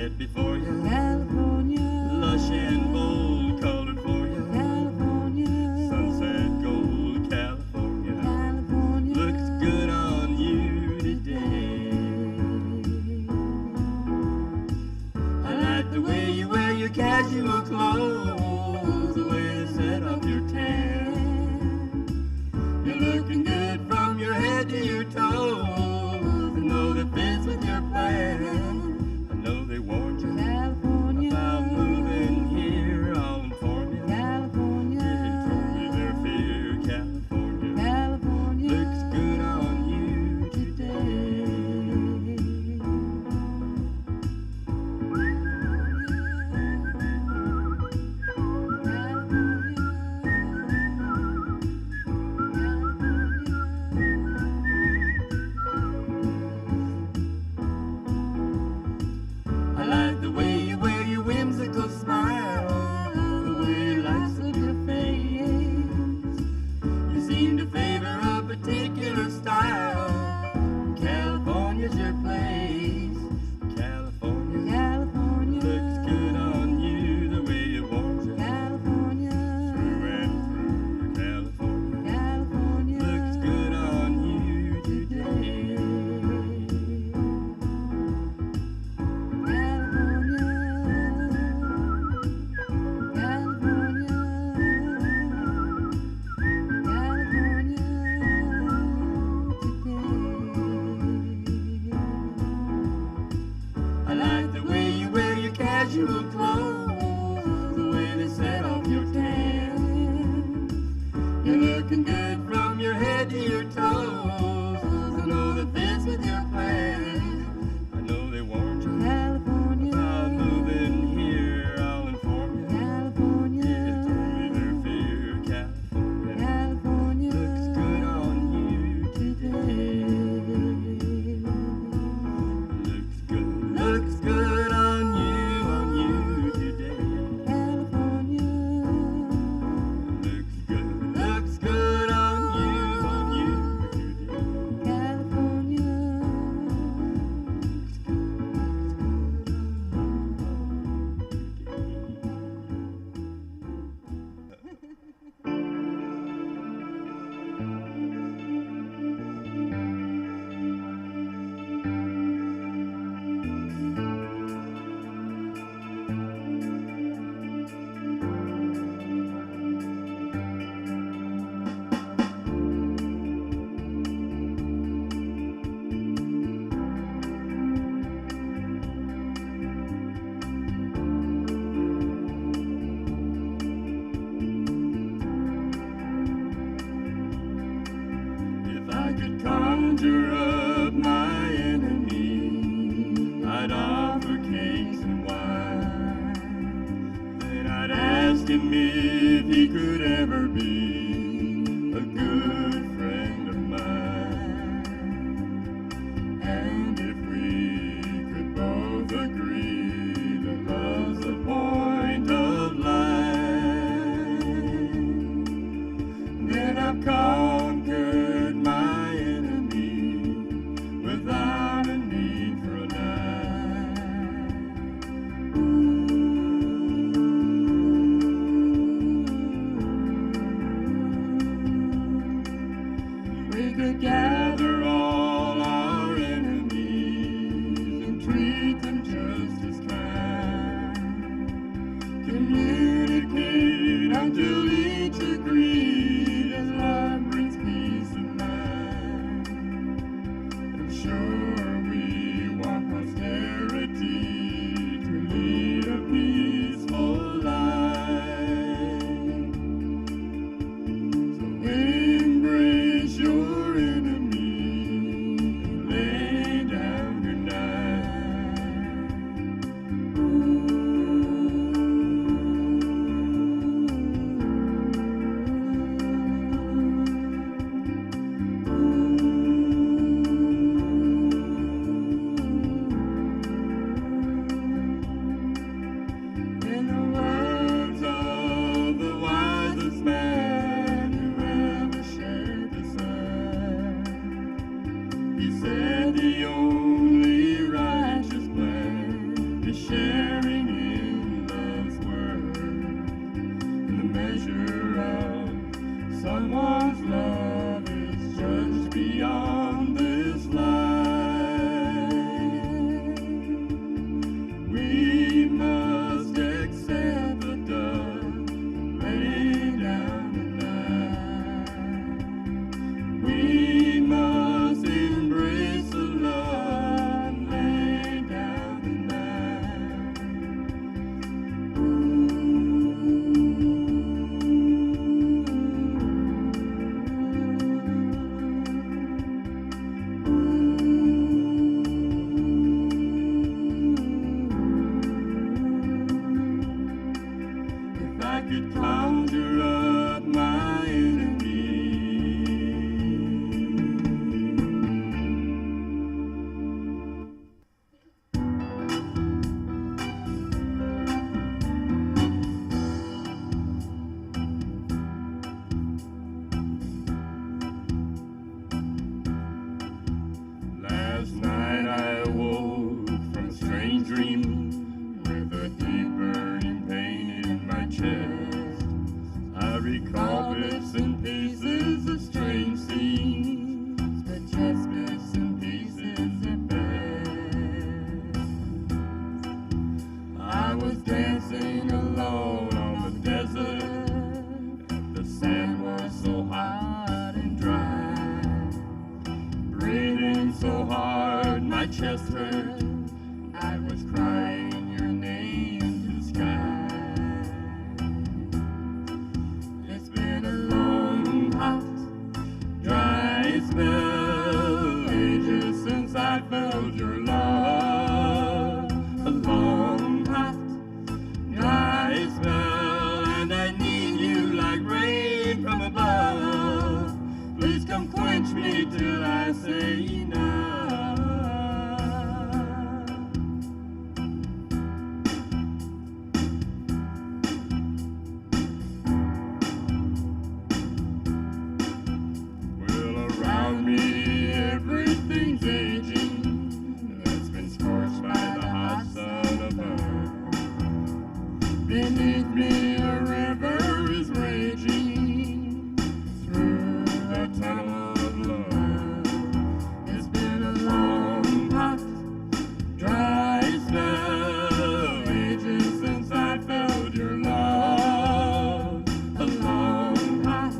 set before you. California, Lush and bold, colored for you. California, Sunset gold, California. California, Looks good on you today. I like the way you wear your casual clothes, the way they set up your tan. You're looking good from your head to your toes. I know that fits with your plan. I know they warned you California, about moving here. I'll inform you. California, You can totally their fear, California. California, Looks good on you today. I like the way you wear your whimsical smile, the way you lights up your face. You seem to favor a particular style. California's your place. California California, looks good on you, the way it warms you California, through and through. California California, looks good on you today. I like the way you wear your casual clothes, the way they set off your tan. You're looking good from your head to your toes. I know that fits with your plan. I know they warned you about moving here. I'll inform you. You can totally their fear, California. Looks good on you today. Looks good on you today. Looks good on you today. If I could conjure up my enemy, I'd offer cakes and wine. Then I'd ask him if he could ever be a good friend of mine. And if we could both agree that love's the point of life, then I've conquered my enemy without a need for a knife. be sharing in love's word, and the measure of someone's love is judged beyond this life. We must accept the dust laid down tonight. We must embrace the love laid down tonight. If I could conjure up my enemy, last night I awoke from a strange dream with a deep burning pain in my chest. I recall bits and pieces of strange scenes, but just bits and pieces at best. I was dancing alone on the desert, and the sand was so hot and dry. Breathing so hard, my chest hurt. I was crying your name to the sky. It's been a long, hot, dry spell, ages since I felt your love. A long, hot, dry spell, and I need you like rain from above. Please come quench me till I say enough. Well, around me everything's aging. It's been scorched by the hot sun above. Beneath me a river is raging through the tunnel of love. It's been a long, hot, dry spell, ages since I felt your love. A long, hot,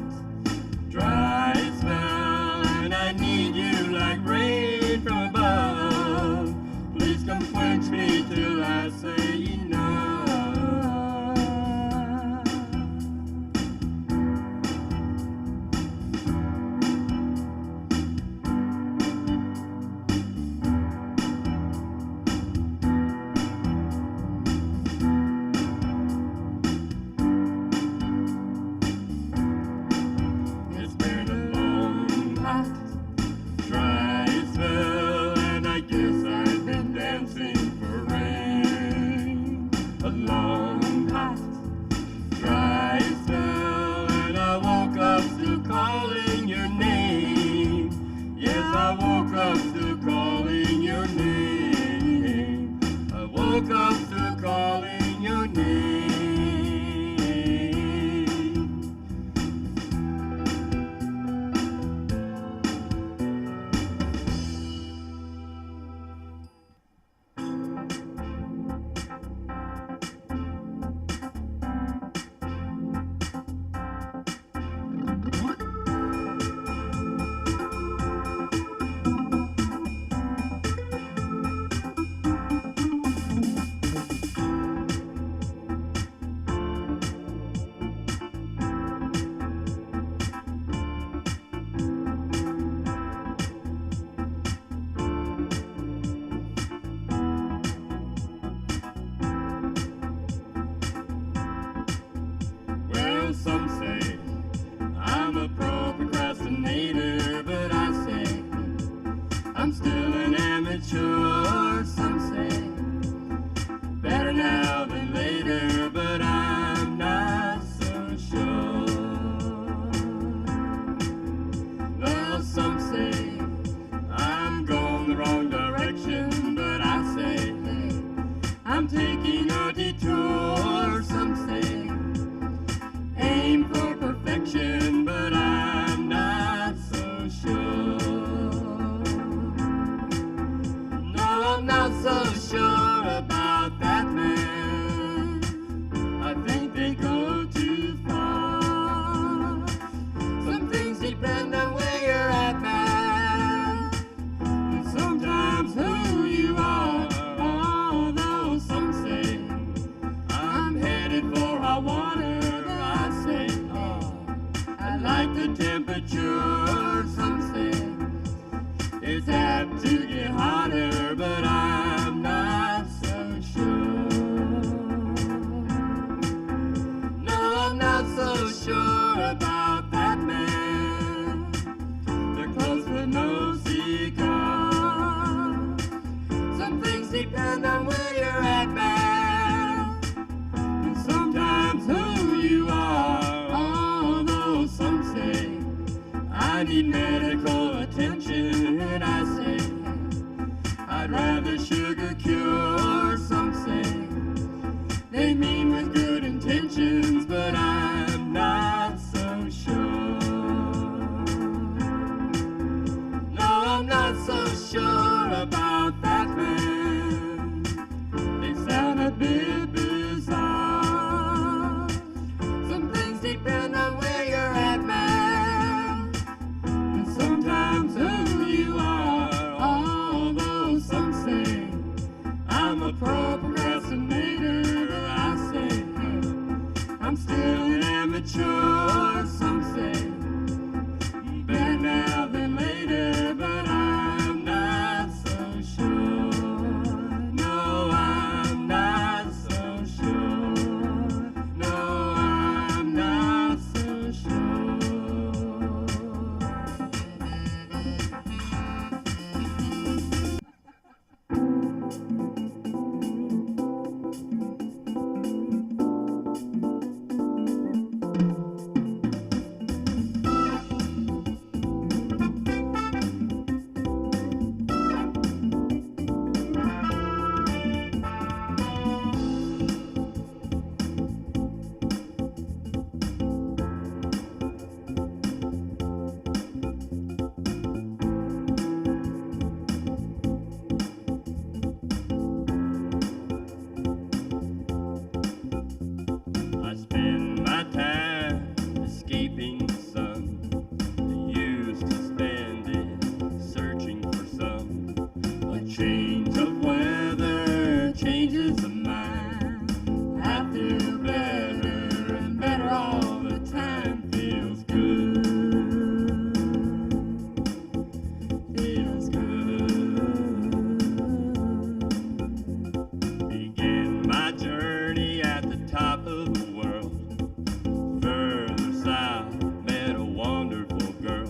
dry spell, and I need you like rain from above. Please come quench me till I say enough. It's been a long, hot, dry spell, and I guess I've been dancing for rain. A long, hot, dry spell, and I woke up still calling your name. Yes, I woke up still calling your name. I woke up still calling your name. Well, some say I'm a pro procrastinator, but I say I'm still an amateur. Some say better now than later, but I'm not so sure. Well, some say I'm going the wrong direction, but I say, hey, I'm taking a detour. Some say aim for perfection, but I'm not so sure. No, I'm not so sure about that man. I think they go too far. Some things depend on where you're at, man, and sometimes who you are. Although some say I'm headed for hot water, I say, oh, I like the temperature. Some say it's apt to get hotter, but I'm not so sure. No, I'm not so sure about that man. They're close with no cigar. Some things depend on where you're at, man, and sometimes who you are. Although some say I need medical attention, and I say I'd rather sugar cure. Some say they mean with good intentions, but I'm not so sure. No, I'm not so sure about that man. They sound a bit bizarre. Some things depend on where you're at, man, and sometimes who you are. Although some say I'm a procrastinator, I say I'm still an amateur. Some say better now than later, but I'm not so sure. No, I'm not so sure. No, I'm not so sure. I spend my time escaping the sun. I used to spend it searching for some. A change of weather changes the mind. I feel better and better all the time. Feels good. Feels good. Began my journey at the top of the world. Further south, met a wonderful girl.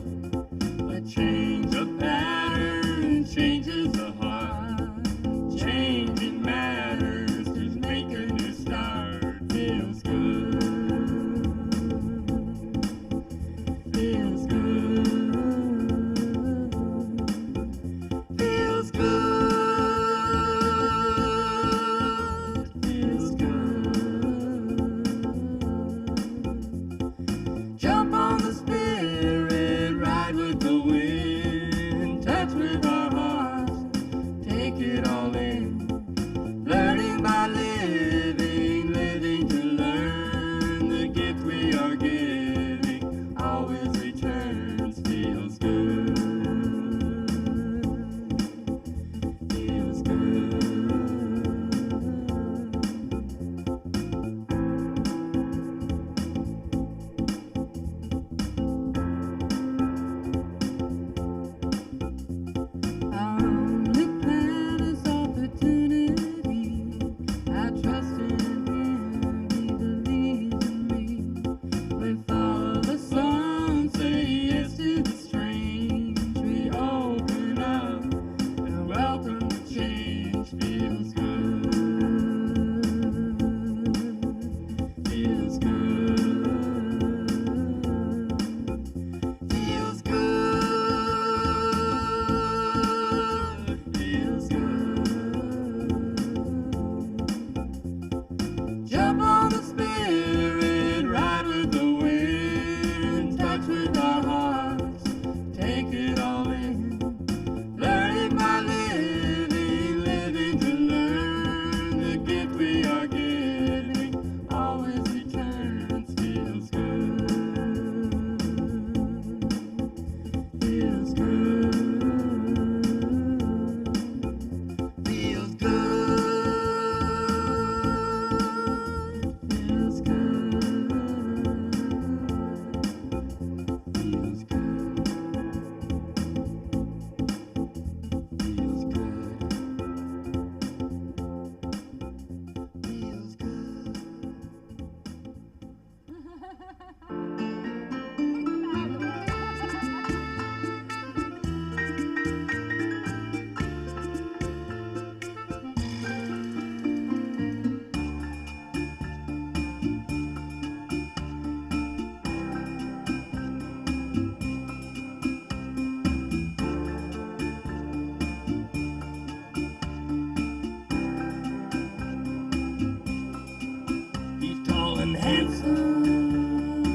A change of pattern changes the heart. Changing matters to make a new start. handsome,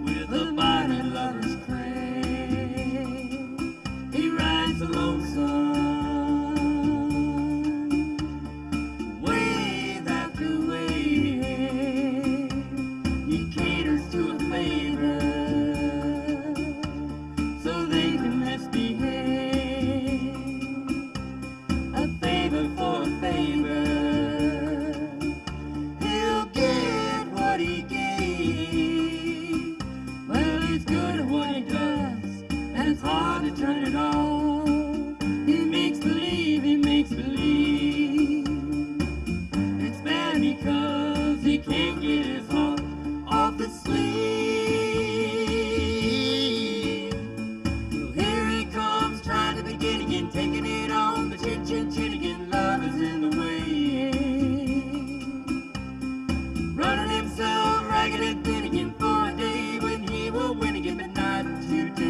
with a body lover's craze. He rides a lonesome, wave after wave. He caters to a favor, so they can misbehave. A favor for a favor. He'll get what he gave. Well, he's good at what he does, and it's hard to turn it off. He makes believe, he makes believe. It's bad because he can't get his heart off his sleeve. Well, here he comes, trying to begin again, taking it on the chin, chin, chin again. Love is in the way. Running himself ragged and thin again for a day when he will win again, but not today.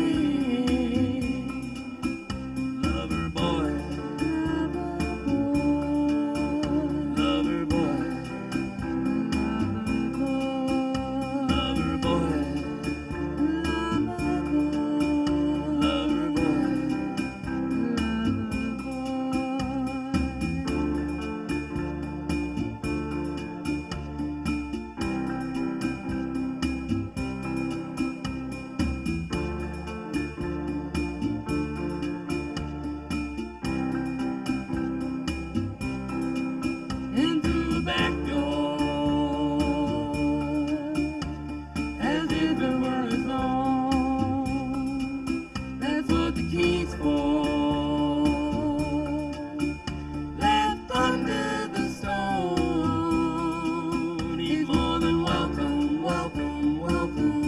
Lover boy, lover boy, lover boy, lover boy. In through the back door, as if it were his own. That's what the key's for. Left under the stone. He's more than welcome, welcome, welcome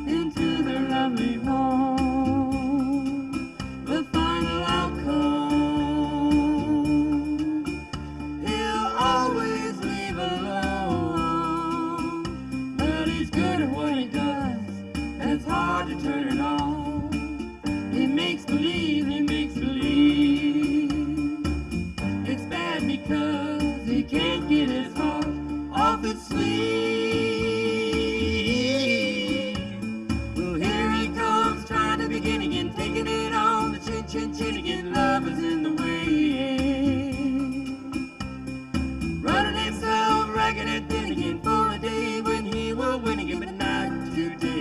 into their lovely home. The final outcome, he'll always leave alone. But he's good at what he does, and it's hard to turn it off. He makes believe, he makes believe. It's bad because he can't get his heart off his sleeve. Well, here he comes, trying to begin again, taking it on the chin, chin, chin again. Love is in the way. Running himself ragged and thin again for a day when he will win again, but not today.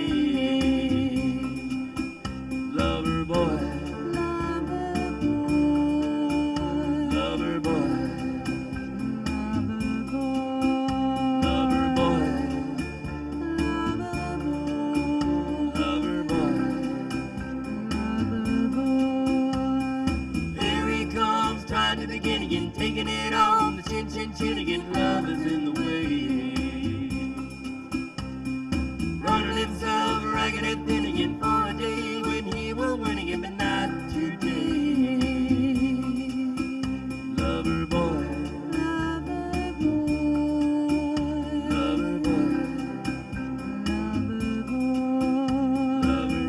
Lover boy, lover boy, lover boy, lover boy. Here he comes, trying to begin again, taking it on the chin, chin, chin again. Love is in the way. Running himself ragged and thin again for a day when he will win again, but not today. Lover boy, lover boy, lover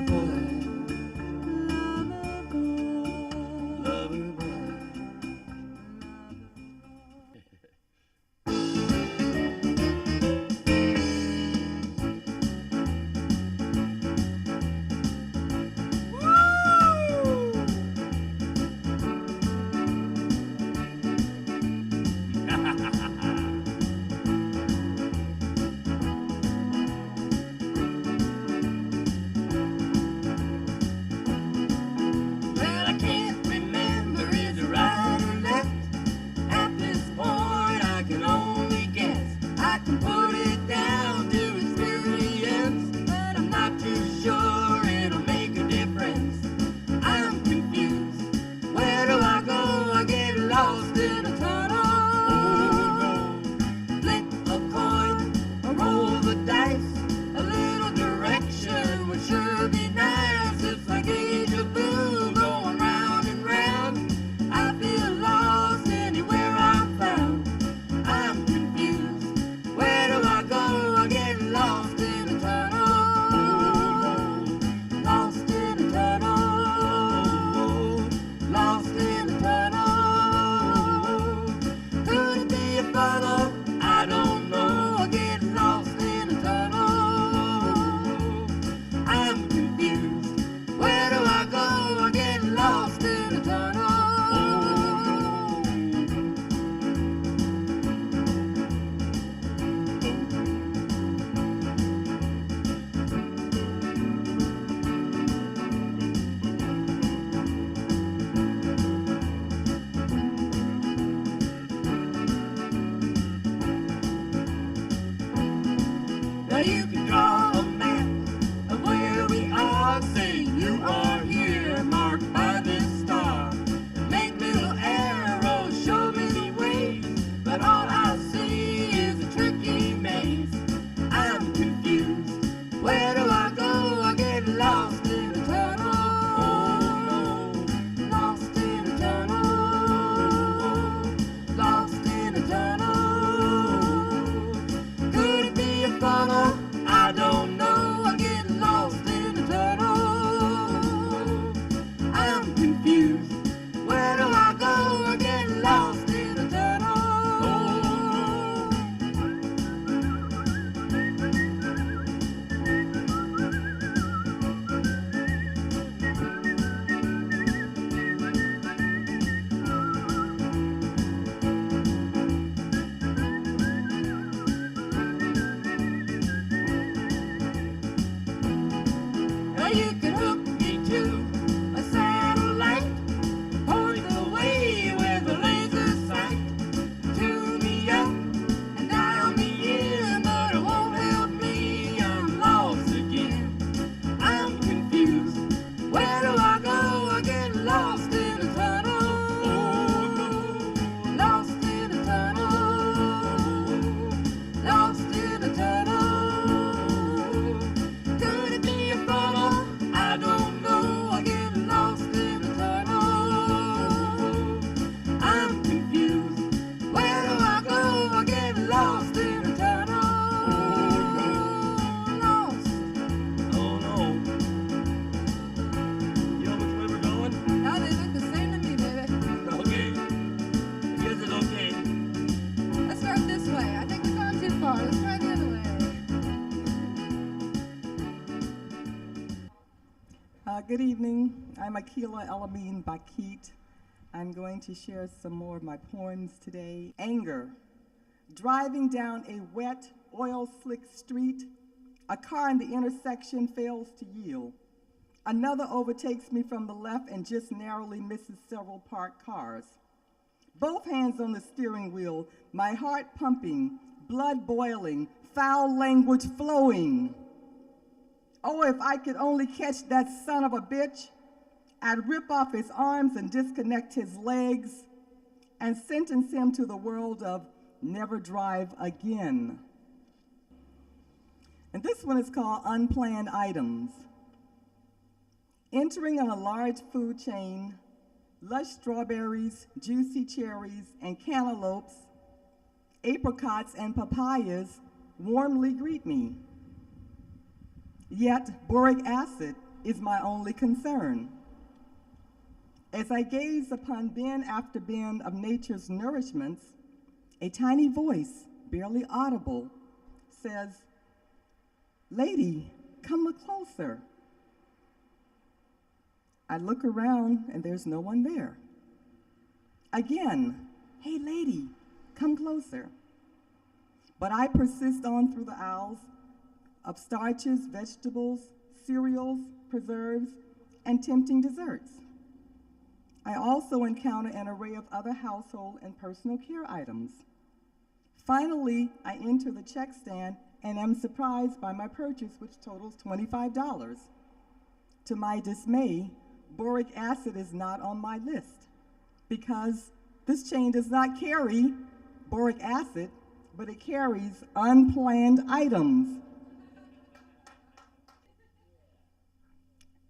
boy, lover boy. Good evening. I'm Akila Elamine Bakit. I'm going to share some more of my poems today. Anger. Driving down a wet, oil-slick street, a car in the intersection fails to yield. Another overtakes me from the left and just narrowly misses several parked cars. Both hands on the steering wheel, my heart pumping, blood boiling, foul language flowing. Oh, if I could only catch that son of a bitch, I'd rip off his arms and disconnect his legs and sentence him to the world of never drive again. And this one is called Unplanned Items. Entering on a large food chain, lush strawberries, juicy cherries, and cantaloupes, apricots, and papayas warmly greet me. Yet boric acid is my only concern. As I gaze upon bin after bin of nature's nourishments, a tiny voice, barely audible, says, "Lady, come look closer." I look around and there's no one there. Again, "Hey lady, come closer." But I persist on through the aisles of starches, vegetables, cereals, preserves, and tempting desserts. I also encounter an array of other household and personal care items. Finally, I enter the check stand and am surprised by my purchase, which totals $25. To my dismay, boric acid is not on my list because this chain does not carry boric acid, but it carries unplanned items.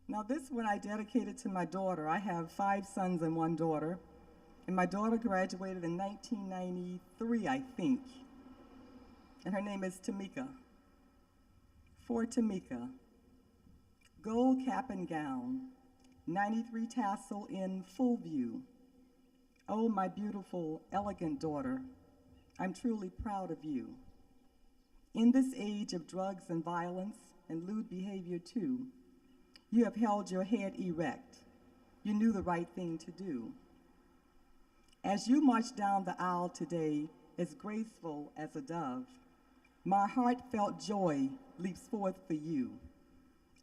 Now this one I dedicated to my daughter. I have 5 sons and 1 daughter, and my daughter graduated in 1993, I think, and her name is Tamika. For Tamika, gold cap and gown, 93 tassel in full view. Oh, my beautiful, elegant daughter, I'm truly proud of you. In this age of drugs and violence and lewd behavior too, you have held your head erect. You knew the right thing to do. As you march down the aisle today, as graceful as a dove, my heartfelt joy leaps forth for you,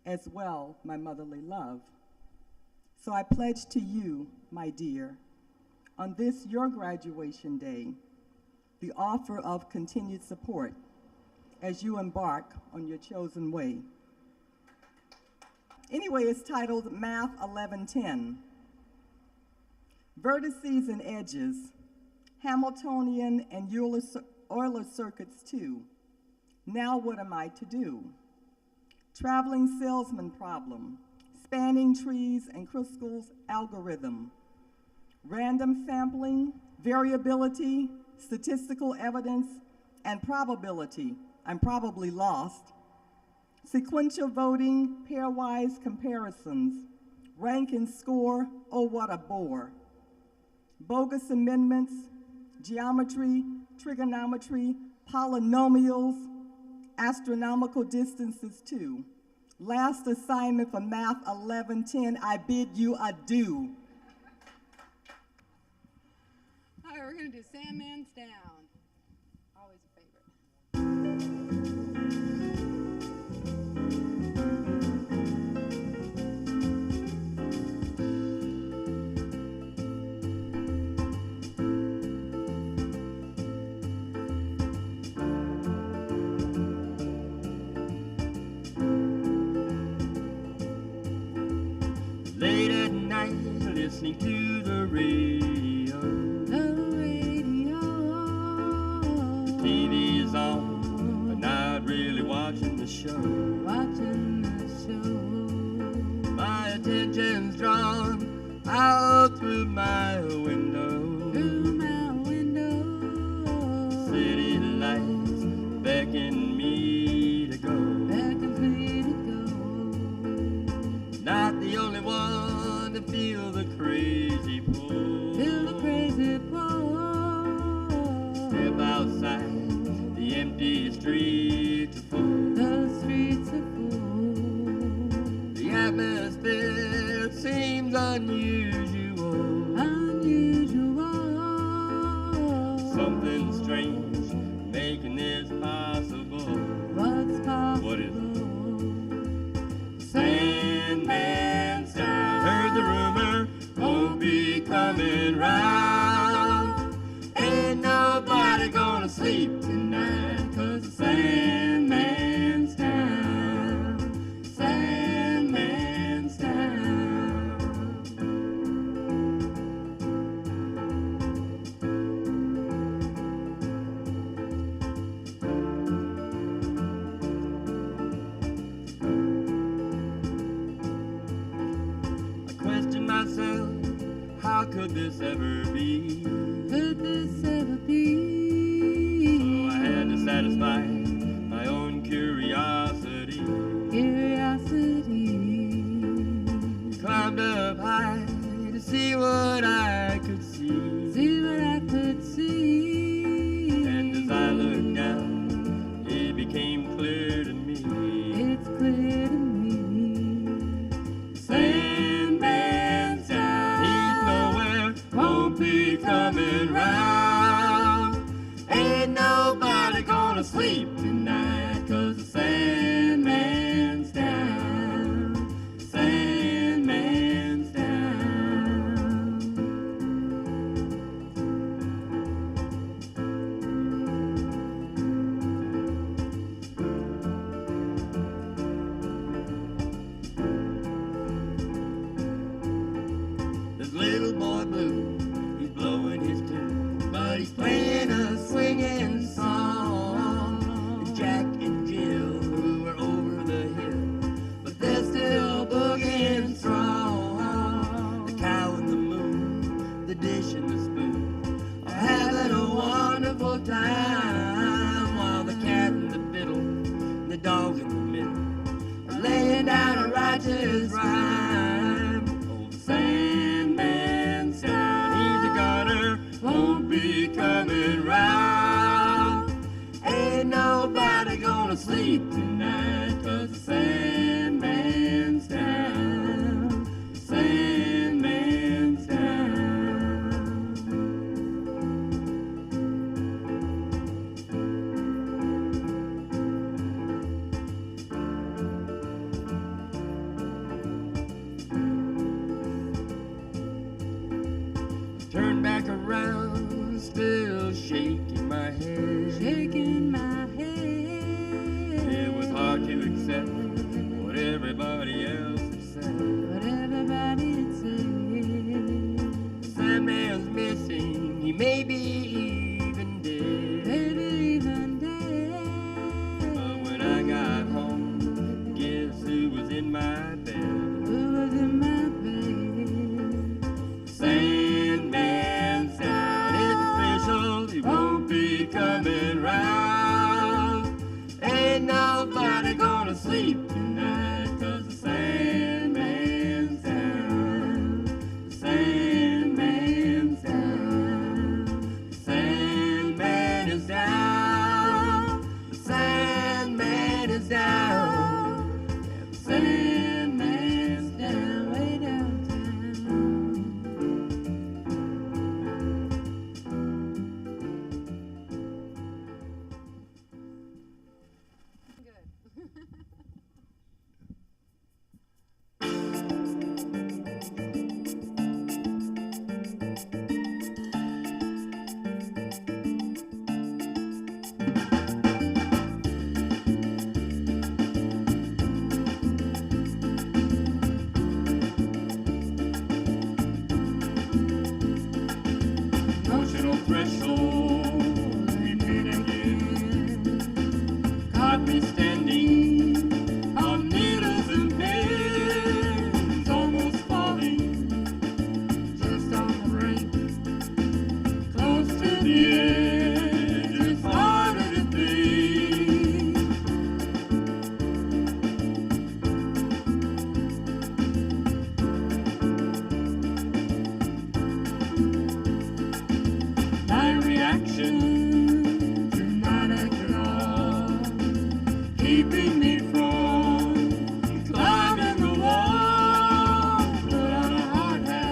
as well my motherly love. So I pledge to you, my dear, on this your graduation day, the offer of continued support as you embark on your chosen way. Anyway, it's titled Math 1110. Vertices and edges, Hamiltonian and Euler circuits too. Now what am I to do? Traveling salesman problem, spanning trees and Kruskal's algorithm, random sampling, variability, statistical evidence, and probability. I'm probably lost. Sequential voting, pairwise comparisons, rank and score, oh what a bore. Bogus amendments, geometry, trigonometry, polynomials, astronomical distances too. Last assignment for Math 1110, I bid you adieu. All right, we're going to do Sandman's Down. Always a favorite. Late at night, listening to the radio. The radio. The TV is on, but not really watching the show. Watching the show. My attention's drawn out through my window. Through my window. City lights beckon me to go. Beckons me to go. Not the only one to feel the crazy pull. Feel the crazy pull. Step outside the empty streets are full. The streets are full. The atmosphere unusual. Something strange making this possible. What's possible? What is it? Sandman sound. Heard the rumor won't be coming round. Ain't nobody gonna sleep tonight 'cause the Sandman's down. Sandman's down. I question myself, how could this ever be? Could this ever be? So I had to satisfy my own curiosity. Curiosity. Climbed up high to see what I could see. See what I could see. And as I looked down, it became clear to me. It's clear to me. Sandman's down, he's nowhere, won't be coming round. Ain't nobody gonna sleep tonight 'cause the Sandman's down. Sandman's down. This little boy blue, he's blowing his tune, but he's playing a swinging song. And Jack and Jill, who are over the hill, but they're still boogieing strong. The cow and the moon, the dish and the spoon, are having a wonderful time, while the cat and the fiddle, and the dog in the middle, are laying down a righteous rhyme. Oh, the Sandman's down, he's a goner, won't be coming round. Ain't nobody gonna sleep tonight 'cause the Sandman's down. Sandman's down. Turn back around, still shaking my head. Shaking my head. It was hard to accept what everybody else had said. What everybody had said. Sandman's missing, he may be even dead. Maybe even dead. But when I got home, guess who was in my bed? Who was in my bed? Sandman's down, it's official, he won't be coming round. Ain't nobody gonna sleep tonight 'cause the Sandman's down. The Sandman's down. The Sandman is down. The Sandman is down. The Sandman's down, way downtown. Good. Emotional threshold, repeat again. Caught me standing on needles and pins, almost falling, just on the brink, close to the edge. It's harder to think. My reaction to not act at all, keeping me from climbing the wall. Put on a hard hat.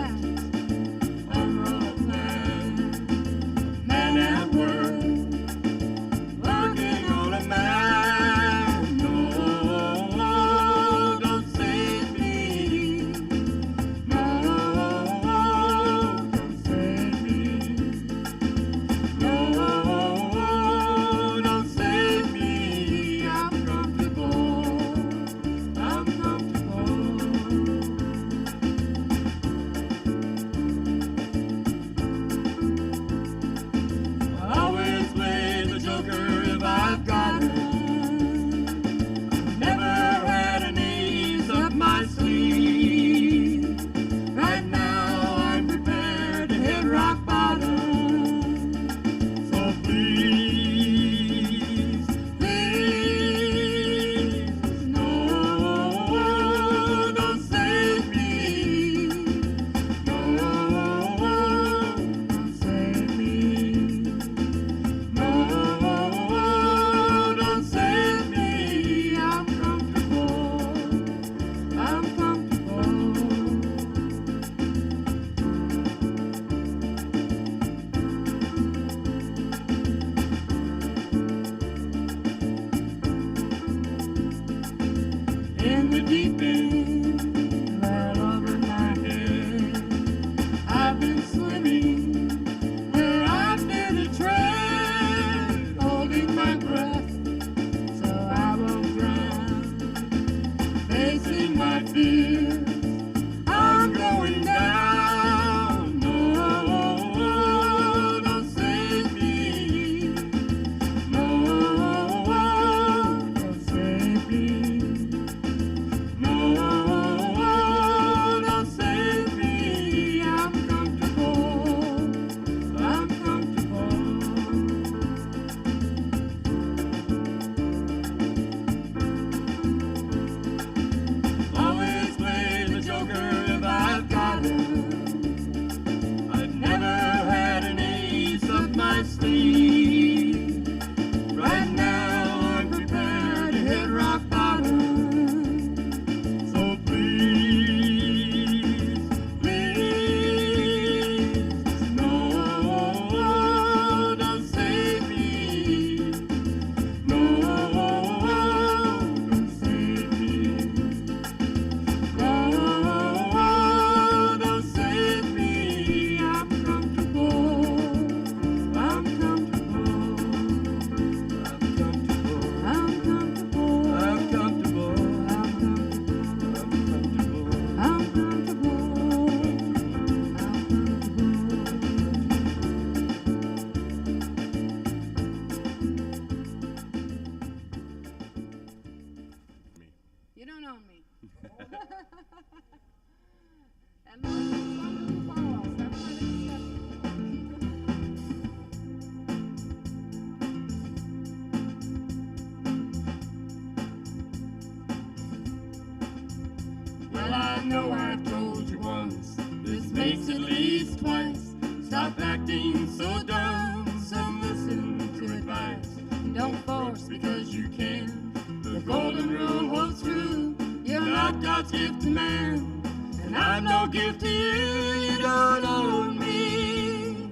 I sleep. Right now I'm prepared to hit rock bottom. So please, please, no, don't save me. No, don't save me. No, don't save me. I'm comfortable. I'm comfortable. I'm comfortable. I'm comfortable. I'm comfortable. I'm comfortable. I'm comfortable. You don't own me. And Lord, this one will follow us. That's why they accept Well, I know I've told you once, this makes at least twice. Stop acting so dumb, some listen to advice. Don't force because you can, the golden rule holds true. You're not God's gift to man, and I'm no gift to you. You don't own me,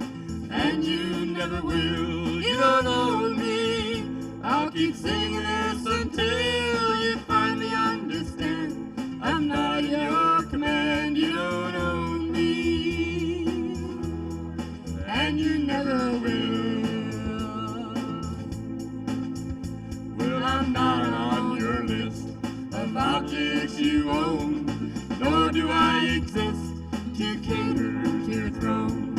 and you never will. You don't own me. I'll keep singing this until you finally understand. I'm not your command, you don't own me, and you never will. Well, I'm not on your list of objects you own, nor do I exist to cater to your throne.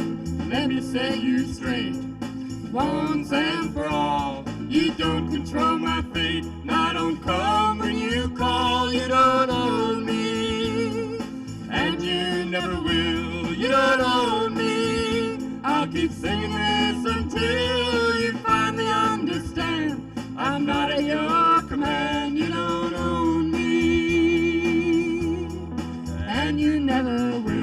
Let me set you straight, once and for all. You don't control my fate, and I don't come when you call. You don't own me, and you never will. You don't own me. I'll keep singing this until you finally understand. I'm not at your command. You don't own me, and you never will.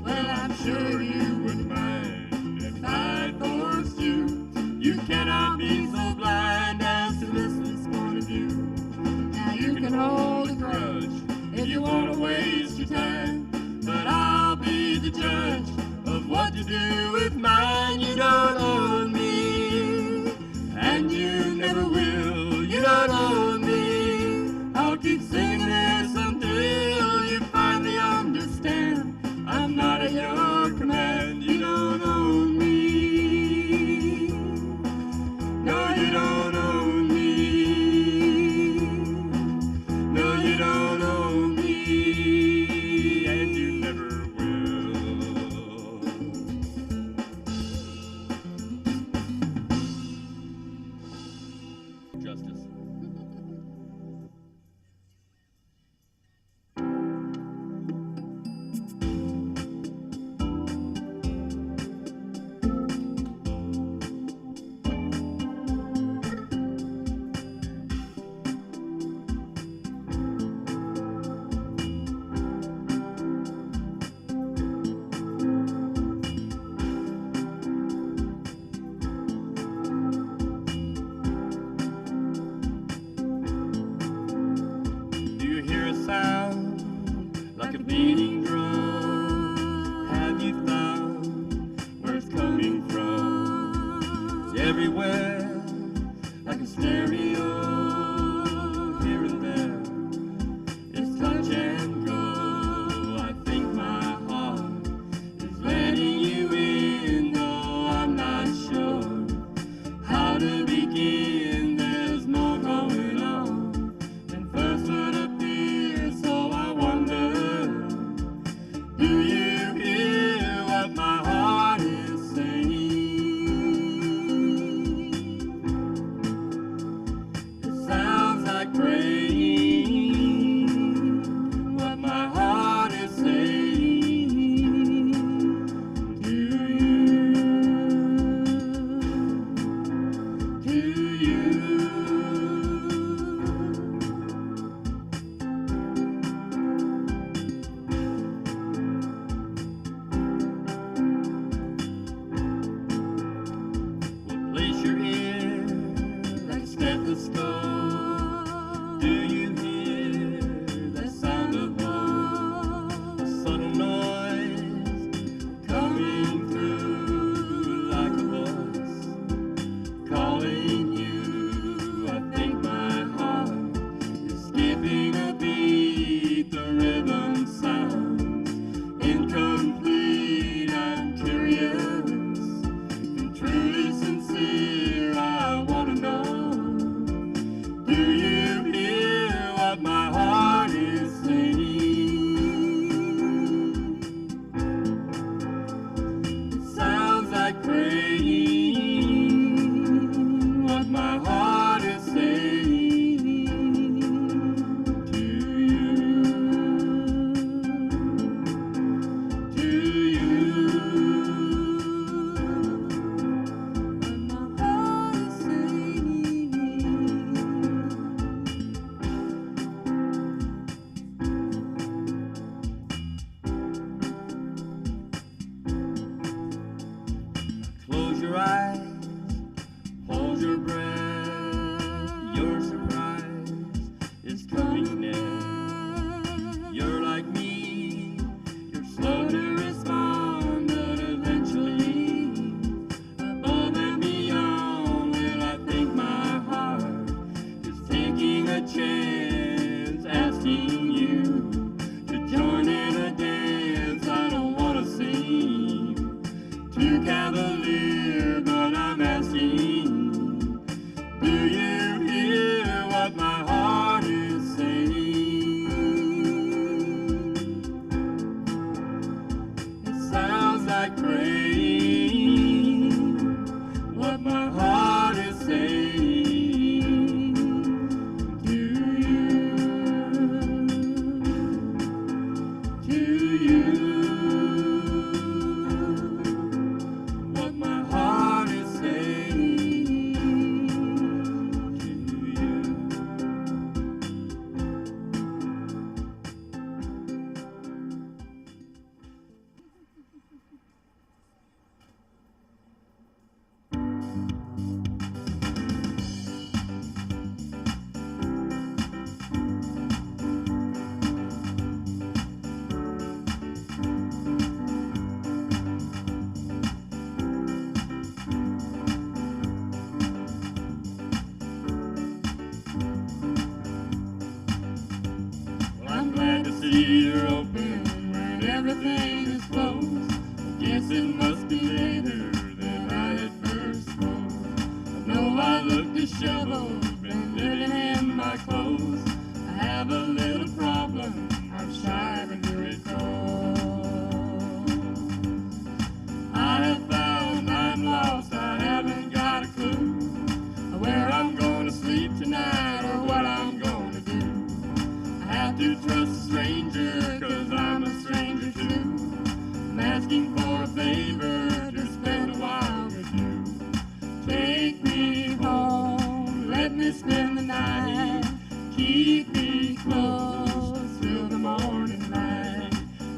Well, I'm sure you wouldn't mind if I forced you. You cannot be so blind as to miss this point of view. Now you can hold a grudge if you want to waste your time, but I'll be the judge of what to do with mine. You don't own me, and you never will. You don't own me. I'll keep singing this until you finally understand. I'm not at your command. You don't own me. No, you don't own me. No, you don't own me, and you never will. Justice. Do you hear a sound like a beating drum? Have you found where it's coming from? It's everywhere, like a stereo, here and there. It's touch and go. I think my heart is letting you in, though I'm not sure how to begin. There's more going on than first would appear, so I wonder Close your eyes, hold your breath. Your surprise is coming next. You're like me, you're slow to respond, but eventually, above and beyond, well, I think my heart is taking a chance, asking you to join in a dance. I don't want to seem too cavalier, but I'm asking, do you hear what my heart is saying? It sounds like praying, what my heart is saying to you, what my heart is saying to you. Well, I'm glad to see you're open when everything is closed. I guess it must be later than I had first supposed. I know I look disheveled, been living in my clothes. I have a little problem, I'm shy when you're at I have found I'm lost, I haven't got a clue where I'm gonna sleep tonight or what I'm gonna do. I have to trust a stranger, cause I'm a stranger too. I'm asking for a favor to spend a while with you. Take me home, let me spend the night. Keep me close till the morning light.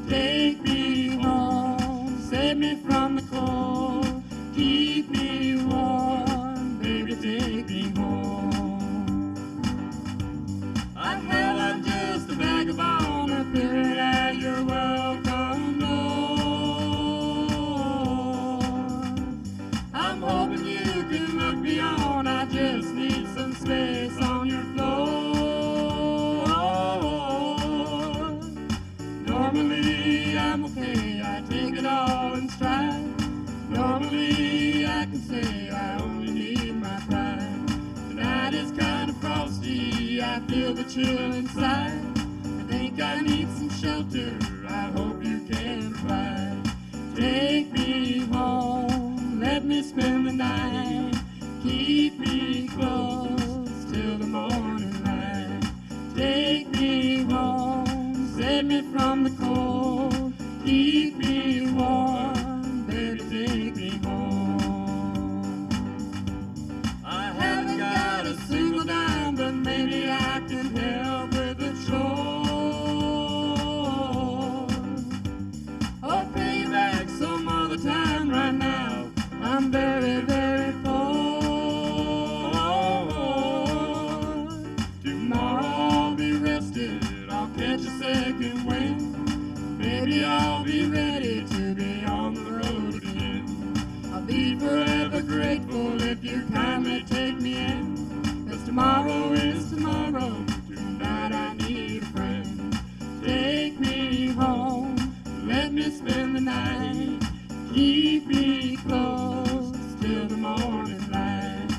Take me home, save me from the cold. Keep me warm, baby, take me home. Hell, I'm just a vagabond, appearing at your welcome door. I'm hoping you can look beyond, I just need some space on your floor. Normally I'm okay, I take it all in stride. Normally I can say I only need my pride. Tonight is kind of frosty, I feel the chill inside. I think I need some shelter, I hope you can provide. Take me home, let me spend the night. Keep me close till the morning light. Take me home, save me from the cold. Keep me warm, baby, take me home. I haven't got a single dime, but maybe I can help with the chore. Or pay you back some other time. Right now I'm very, very poor. Tomorrow I'll be rested, I'll catch a second wind. Maybe I'll be ready to be on the road again. I'll be forever grateful if you kindly take me in. 'Cause tomorrow is tomorrow, tonight I need a friend. Take me home, let me spend the night. Keep me close till the morning light.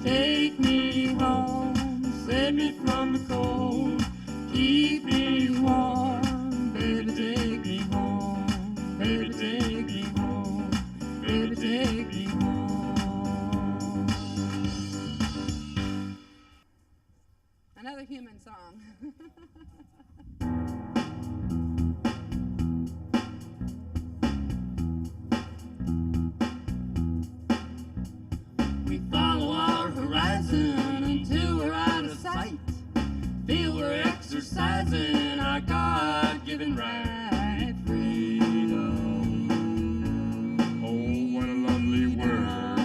Take me home, save me from the cold. Keep me warm, baby, take me home. Baby, take me home. Baby, take me home. Another human song. We follow our horizon until we're out of sight. Feel we're exercising our God-given right. Freedom. Oh, what a lovely word.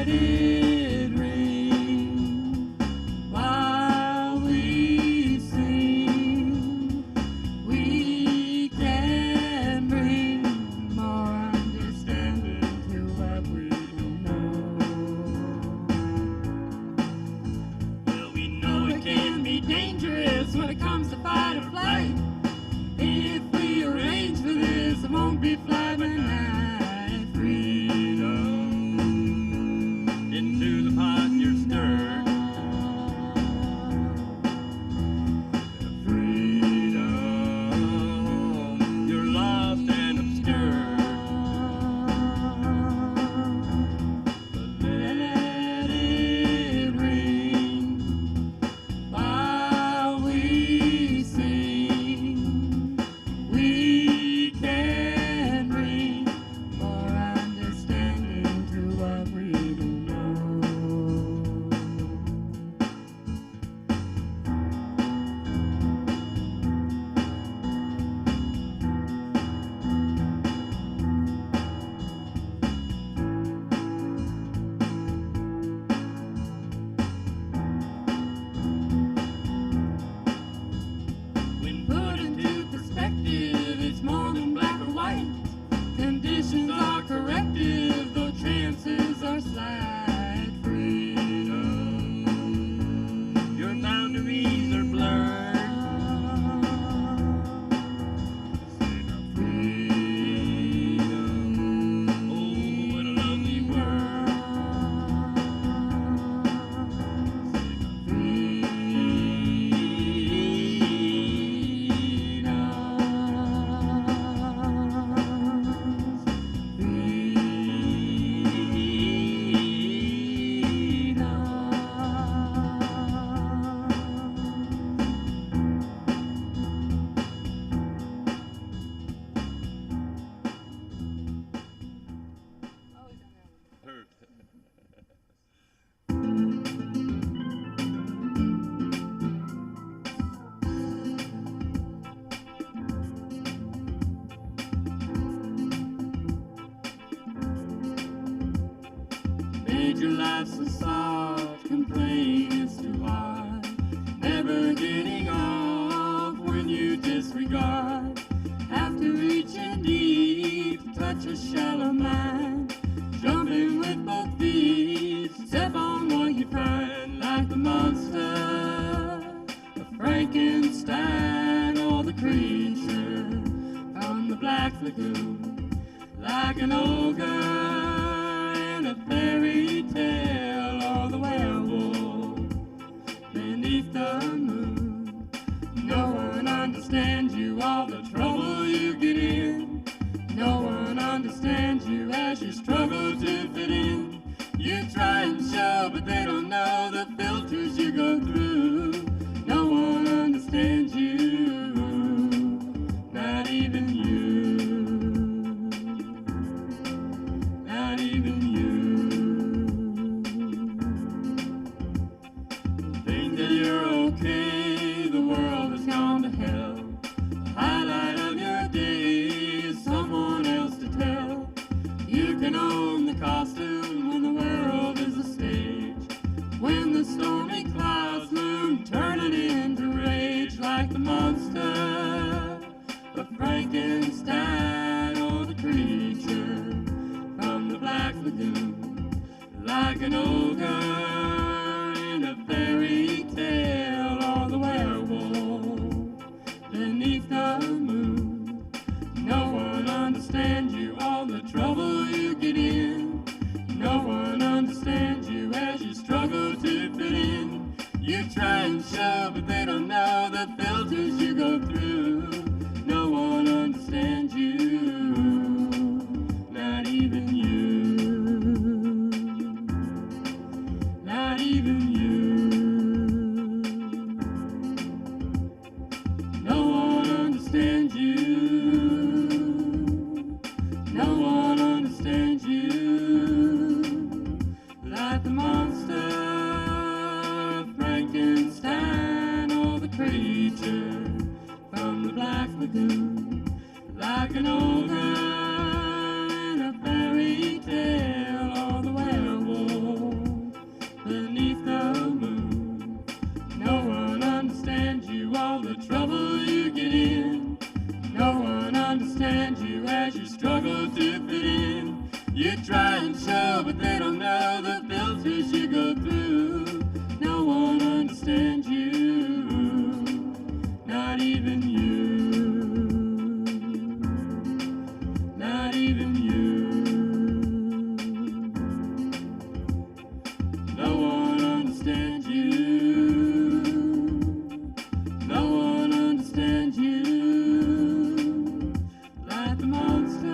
it ring while we sing. We can bring more understanding to what we don't know. Well, we know it can be dangerous when it comes to fight or flight. If we arrange for this, it won't be fly by night. Freedom, into the pot you're stirred. Freedom, you're lost and obscured. But let it ring while we sing. We can bring more understanding to what we don't know. When put into perspective, it's more than black or white. Conditions are corrective, though chances are slight. Freedom, your boundaries are blurred. Freedom, oh, what a lovely word. Always done that one. Hurt. Made your life so soft, complain it's too hard. Never getting off when you disregard. Have to reach in deep to touch a shallow mind. Jumping with both feet, step on what you find. Like the monster of Frankenstein, or the creature from the Black Lagoon. Like an ogre in a fairy tale, or the werewolf beneath the moon. No one understands you, all the trouble you get in. No one understands you as you struggle to fit in. You try and show, but they don't know the filters you go through. No one understands you, not even you. Not even you. Think that you're okay, the world has gone to hell. The highlight of your day is someone else to tell. You can own the costume when the world is a stage. When the stormy clouds loom, turn it into rage. Like the monster of Frankenstein, or the creature from the Black Lagoon. Like an ogre in a fairy tale, or the werewolf beneath the moon. No one understands you, all the trouble you get in. No one understands you as you struggle to fit in. You try and show, but they don't know the filters you go through. No one understands you, not even you. Not even you. No one understands you. No one understands you. Like the monster of Frankenstein, or the creature from the Black Lagoon. Like an ogre in a fairy tale, or the werewolf No one understands you. No one understands you like the monster.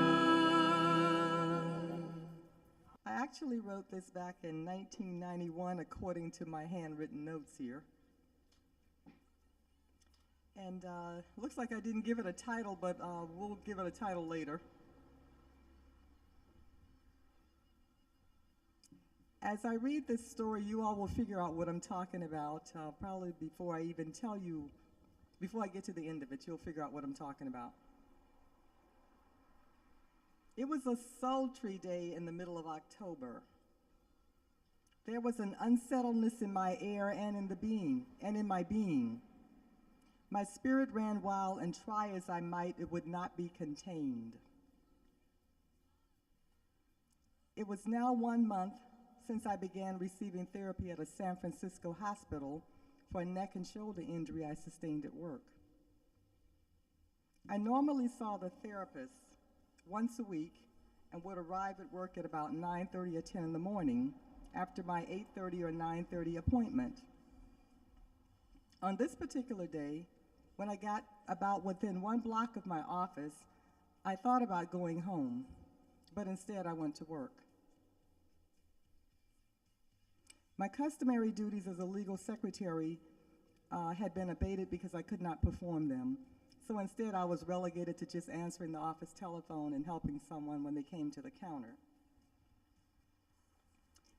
I actually wrote this back in 1991 according to my handwritten notes here. And looks like I didn't give it a title, but we'll give it a title later. As I read this story, you all will figure out what I'm talking about, probably before I even tell you, before I get to the end of it, you'll figure out what I'm talking about. It was a sultry day in the middle of October. There was an unsettledness in my air and in my being. My spirit ran wild, and try as I might, it would not be contained. It was now 1 month since I began receiving therapy at a San Francisco hospital for a neck and shoulder injury I sustained at work. I normally saw the therapist once a week and would arrive at work at about 9:30 or 10 in the morning after my 8:30 or 9:30 appointment. On this particular day, when I got about within 1 block of my office, I thought about going home, but instead I went to work. My customary duties as a legal secretary had been abated because I could not perform them. So instead, I was relegated to just answering the office telephone and helping someone when they came to the counter.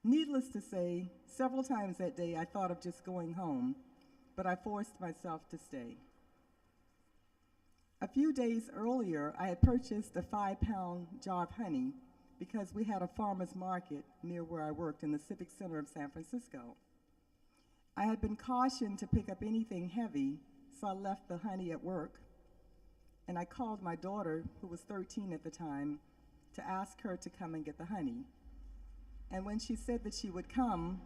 Needless to say, several times that day I thought of just going home, but I forced myself to stay. A few days earlier, I had purchased a 5-pound jar of honey because we had a farmer's market near where I worked in the Civic Center of San Francisco. I had been cautioned to pick up anything heavy, so I left the honey at work, and I called my daughter, who was 13 at the time, to ask her to come and get the honey. And when she said that she would come,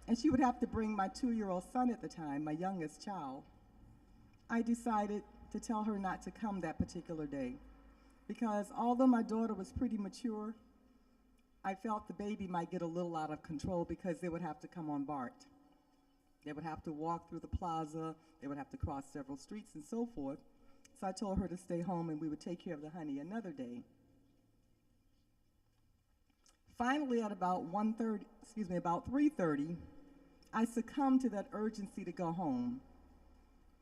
and she would have to bring my 2-year-old son at the time, my youngest child, I decided to tell her not to come that particular day, because although my daughter was pretty mature, I felt the baby might get a little out of control because they would have to come on BART. They would have to walk through the plaza, they would have to cross several streets and so forth. So I told her to stay home and we would take care of the honey another day. Finally, at about 3:30, I succumbed to that urgency to go home.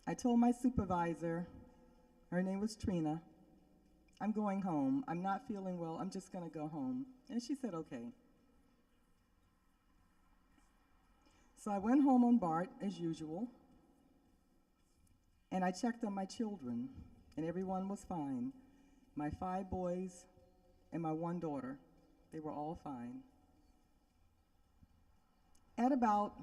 I told my supervisor, her name was Trina, I'm going home. I'm not feeling well. I'm just going to go home. And she said, okay. So I went home on BART, as usual, and I checked on my children, and everyone was fine. My 5 boys and my 1 daughter, they were all fine. At about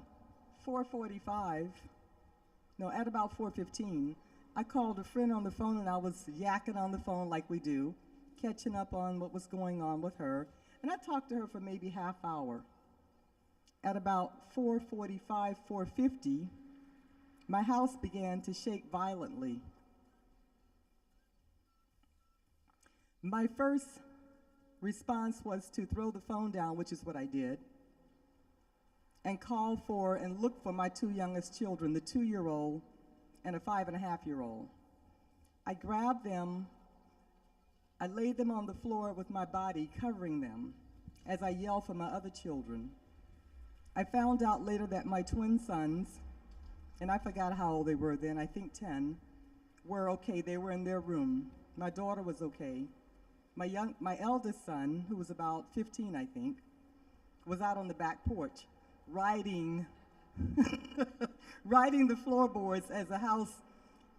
4:15, I called a friend on the phone, and I was yakking on the phone like we do, catching up on what was going on with her, and I talked to her for maybe half hour. At about 4:45, 4:50, my house began to shake violently. My first response was to throw the phone down, which is what I did, and call for and look for my 2 youngest children, the 2-year-old and a 5-and-a-half-year-old. I grabbed them, I laid them on the floor with my body covering them as I yelled for my other children. I found out later that my twin sons, and I forgot how old they were then, I think 10, were okay. They were in their room. My daughter was okay. My eldest son, who was about 15, I think, was out on the back porch riding riding the floorboards as the house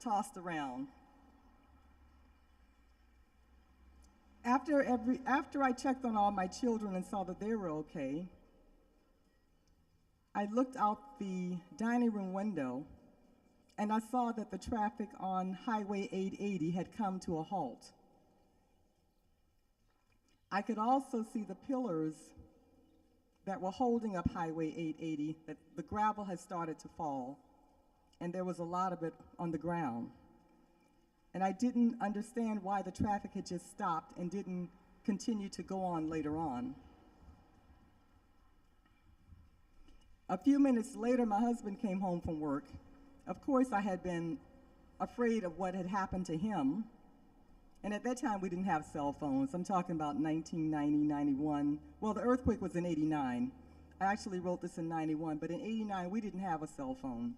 tossed around. After I checked on all my children and saw that they were okay, I looked out the dining room window and I saw that the traffic on Highway 880 had come to a halt. I could also see the pillars that were holding up Highway 880, that the gravel had started to fall, and there was a lot of it on the ground. And I didn't understand why the traffic had just stopped and didn't continue to go on later on. A few minutes later, my husband came home from work. Of course, I had been afraid of what had happened to him. And at that time, we didn't have cell phones. I'm talking about 1990, 91. Well, the earthquake was in 89. I actually wrote this in 91, but in 89, we didn't have a cell phone.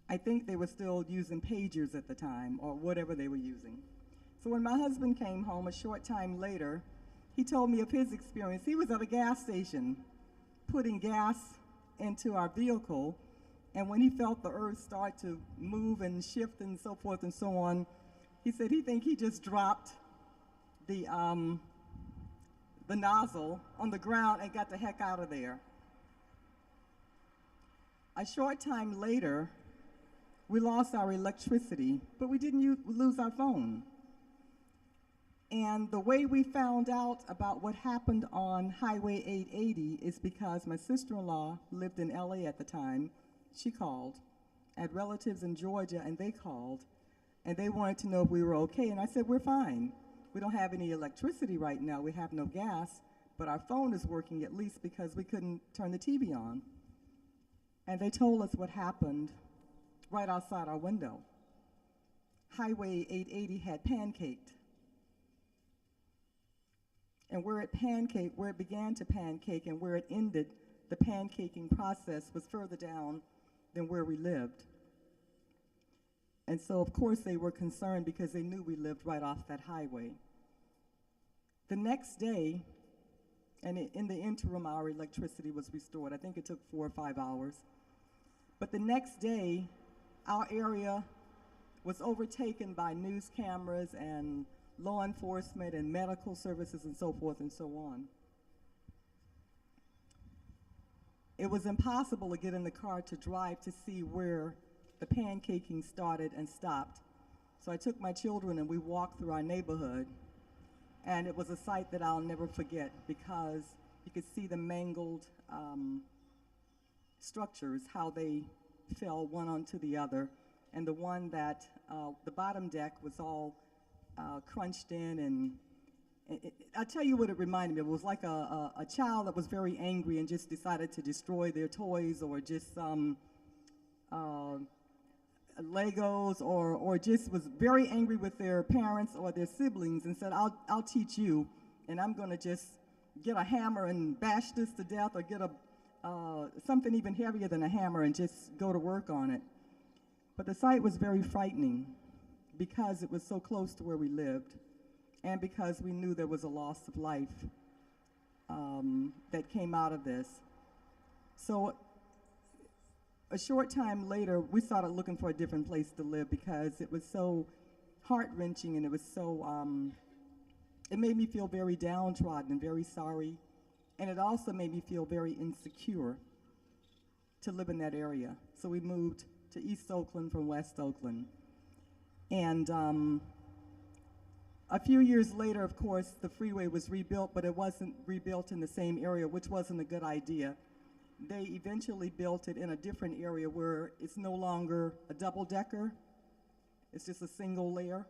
I think they were still using pagers at the time, or whatever they were using. So when my husband came home a short time later, he told me of his experience. He was at a gas station putting gas into our vehicle, and when he felt the earth start to move and shift and so forth and so on, he said he just dropped the nozzle on the ground and got the heck out of there. A short time later, we lost our electricity, but we didn't lose our phone. And the way we found out about what happened on Highway 880 is because my sister-in-law lived in LA at the time. She called. I had relatives in Georgia, and they called, and they wanted to know if we were okay. And I said, we're fine. We don't have any electricity right now. We have no gas, but our phone is working, at least because we couldn't turn the TV on. And they told us what happened right outside our window. Highway 880 had pancaked. And where it began to pancake and where it ended, the pancaking process was further down than where we lived. And so, of course, they were concerned because they knew we lived right off that highway. The next day, and in the interim, our electricity was restored. I think it took 4 or 5 hours. But the next day, our area was overtaken by news cameras and law enforcement and medical services and so forth and so on. It was impossible to get in the car to drive to see where the pancaking started and stopped. So I took my children and we walked through our neighborhood, and it was a sight that I'll never forget because you could see the mangled structures, how they fell one onto the other, and the one that, the bottom deck was all crunched in, and I'll tell you what it reminded me of. It was like a child that was very angry and just decided to destroy their toys or just Legos, or just was very angry with their parents or their siblings and said, I'll teach you, and I'm going to just get a hammer and bash this to death, or get something even heavier than a hammer and just go to work on it. But the sight was very frightening because it was so close to where we lived, and because we knew there was a loss of life that came out of this. So a short time later, we started looking for a different place to live because it was so heart-wrenching, and it was so, it made me feel very downtrodden and very sorry, and it also made me feel very insecure to live in that area. So we moved to East Oakland from West Oakland. And a few years later, of course, the freeway was rebuilt, but it wasn't rebuilt in the same area, which wasn't a good idea. They eventually built it in a different area where it's no longer a double-decker. It's just a single layer,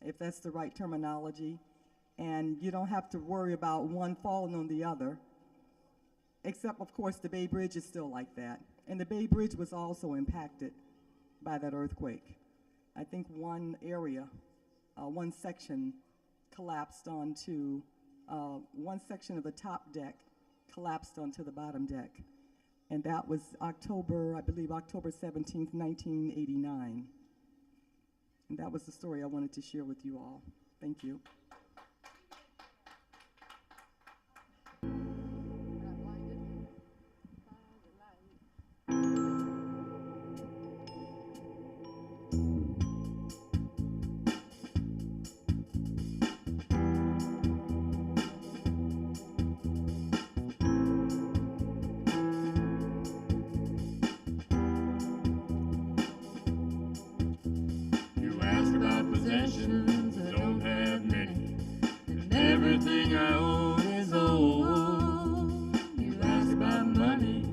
if that's the right terminology. And you don't have to worry about one falling on the other, except, of course, the Bay Bridge is still like that. And the Bay Bridge was also impacted by that earthquake. I think one area, one section collapsed onto, one section of the top deck collapsed onto the bottom deck. And that was October, I believe October 17th, 1989. And that was the story I wanted to share with you all. Thank you. Possessions, I don't have many, and everything I own is old. You ask about money,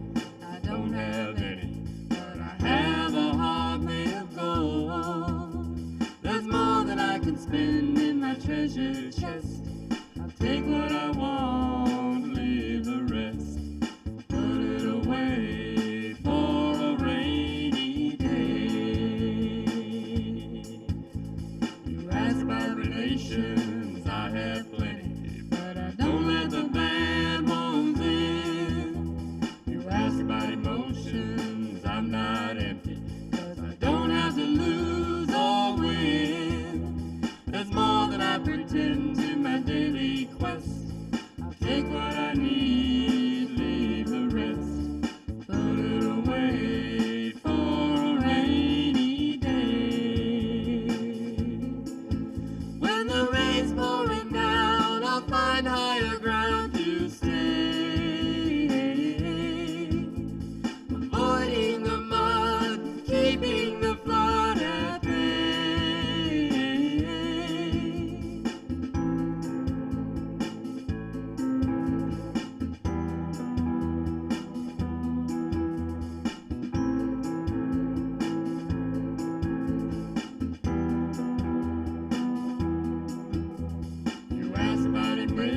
I don't have any, but I have a heart made of gold. There's more than I can spend in my treasure chest. I'll take what I want, leave the rest. Put it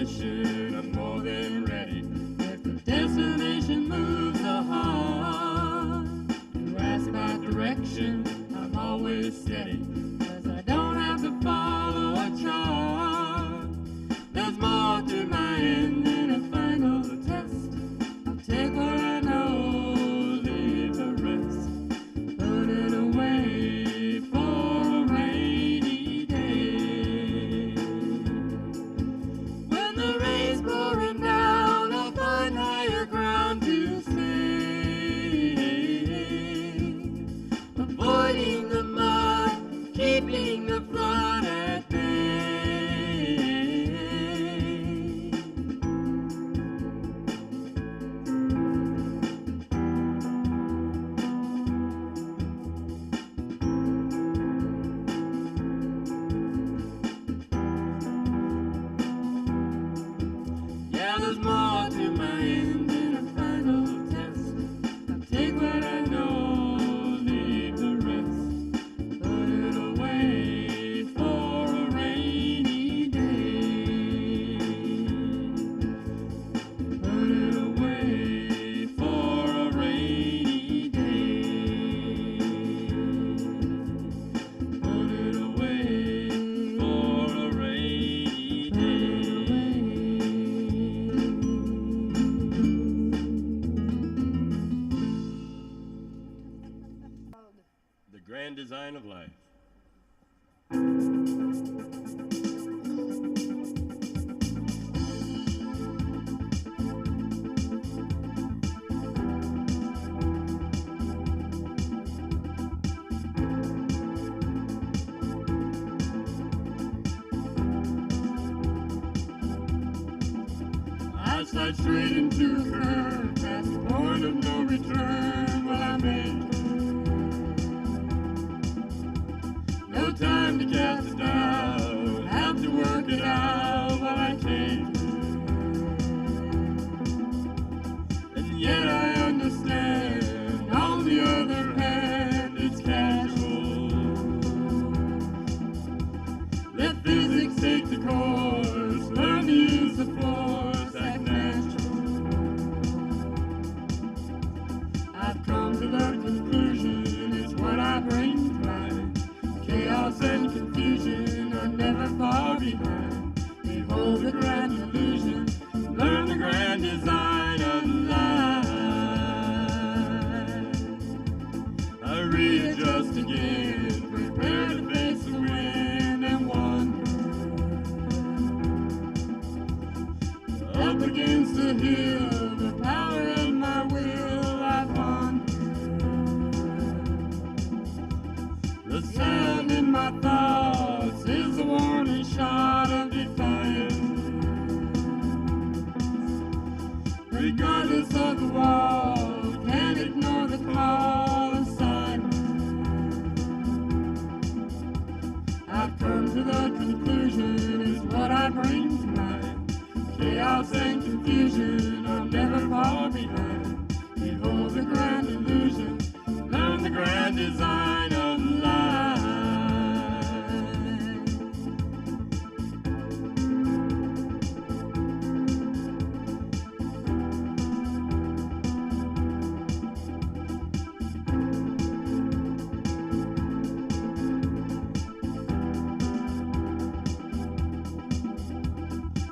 mission, I'm more than ready. If the destination moves the heart, you ask my direction, I'm always steady. 'Cause I don't have to follow a chart. There's more to my end than a final test. I'll take what I know, leave the rest. Put it away for a rainy day. When the rain's pouring down, I'll find higher ground to stay. Avoiding the mud, keeping the flood at bay. Yeah, there's more to my end than a final test. I'll take what I know, leave the rest. Put it away for a rainy day. Put it away for a rainy day. Put it away for a rainy day. The grand design of life. I slide straight into a curve, past the point of no return. Will I make it? No time to cast it down, have to work it out while I take it. And yet I understand, on the other hand, it's casual. Let physics take the course, learn to use the force, act natural. I've come to the conclusion, it's what I bring to mind. Chaos and confusion are never far behind. Behold the grand illusion, learn the grand design of life. I readjust again, prepare to face the wind and wander. Up against the hill, the power of my will I ponder. The sound in my thoughts is the warning shot of defiance. Regardless of the wall, can't ignore the call of silence. I've come to the conclusion, is what I bring to mind. Chaos and confusion are never far behind. Behold the grand illusion, learn the grand design of life.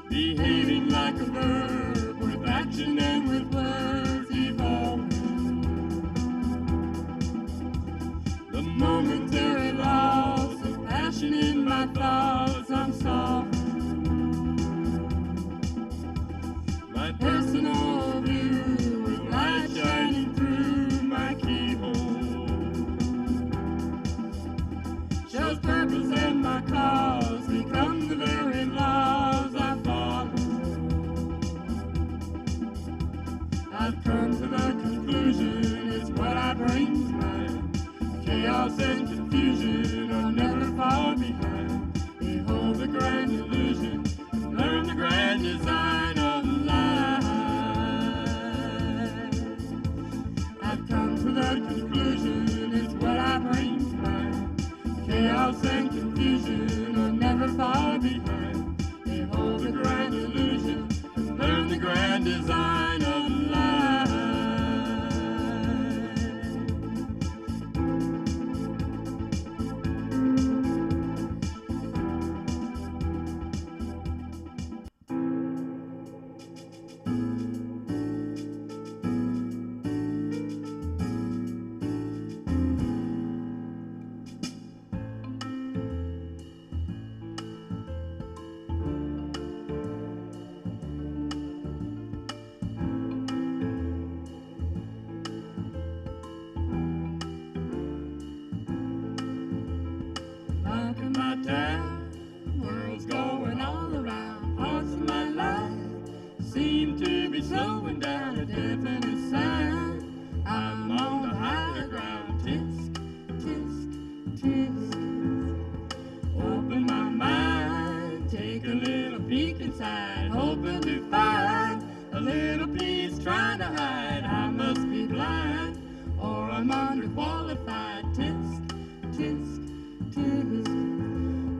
Behaving like a verb, with action and with words evolving. The momentary loss of passion in my thoughts, I'm soft. My personal view, with light shining through my keyhole, shows purpose and my cause become the very laws I follow. I've come to the conclusion, it's what I bring to mind. Chaos and confusion are never far behind. Behold the grand illusion, learn the grand design of life. I've come to the conclusion, it's what I bring to mind. Chaos and confusion are never far behind. Behold the grand illusion. grand design of life. Look at my town, world's going all around. Parts of my life seem to be slowing down. A definite sign I'm on the higher ground. Tisk, tisk, tisk. Open my mind, take a little peek inside, hoping to find a little piece trying to hide. I must be blind or I'm underqualified. Tisk, tisk, tisk.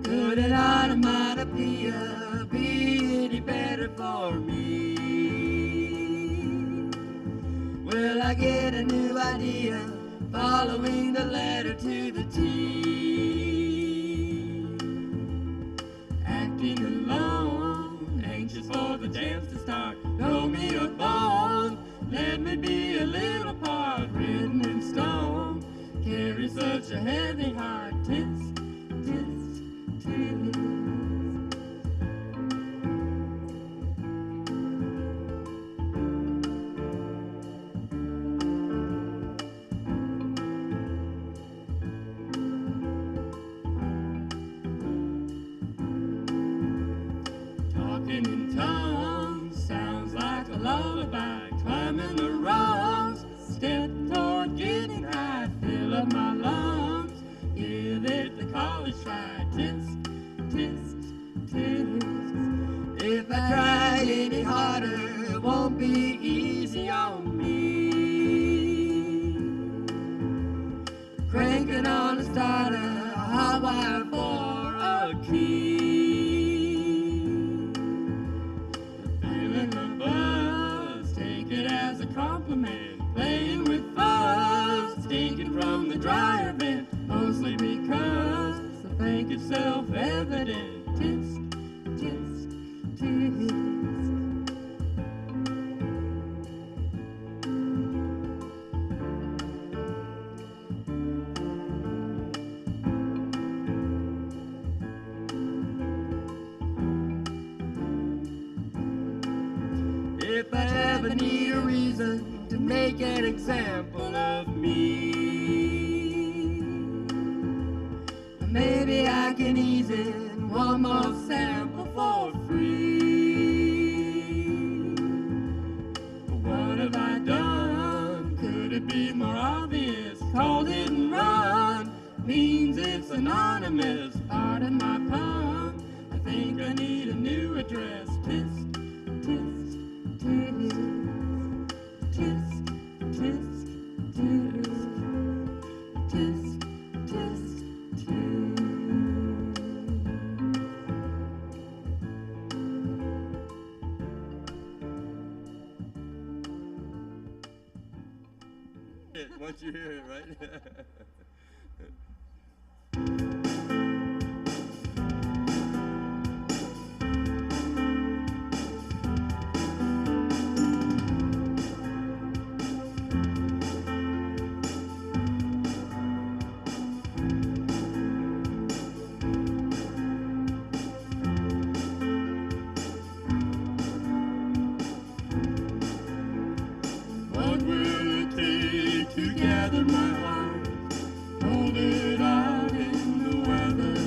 Could an onomatopoeia be any better for me? Will I get a new idea following the letter to the T? Acting alone, anxious for the dance to start. Throw me a bone, let me be a little part. Written in stone, carry such a heavy heart. Tisk, tisk, tisk. Talking in tongues sounds like a lullaby. Climbing the rungs, step toward getting high. Fill up my lungs, give it the college try. Tisk, tisk, tisk. If I try any harder, it won't be easy on me. Cranking on a starter, a hot wire for a key. Feeling the buzz, take it as a compliment. Playing with fuzz, stinking from the dryer vent. Mostly because I think it's self-evident. Tisk, tisk, tisk. If I ever need a reason to make an example of me, maybe I can ease in one more sample for free. What have I done? Could it be more obvious? Called it and run means it's anonymous. Pardon my pun, I think I need a new address. Tisk, tisk, tisk, tisk, tisk, tisk, tisk, tisk, tisk. Once you hear it, right? What will it take to gather my heart, hold it out in the weather?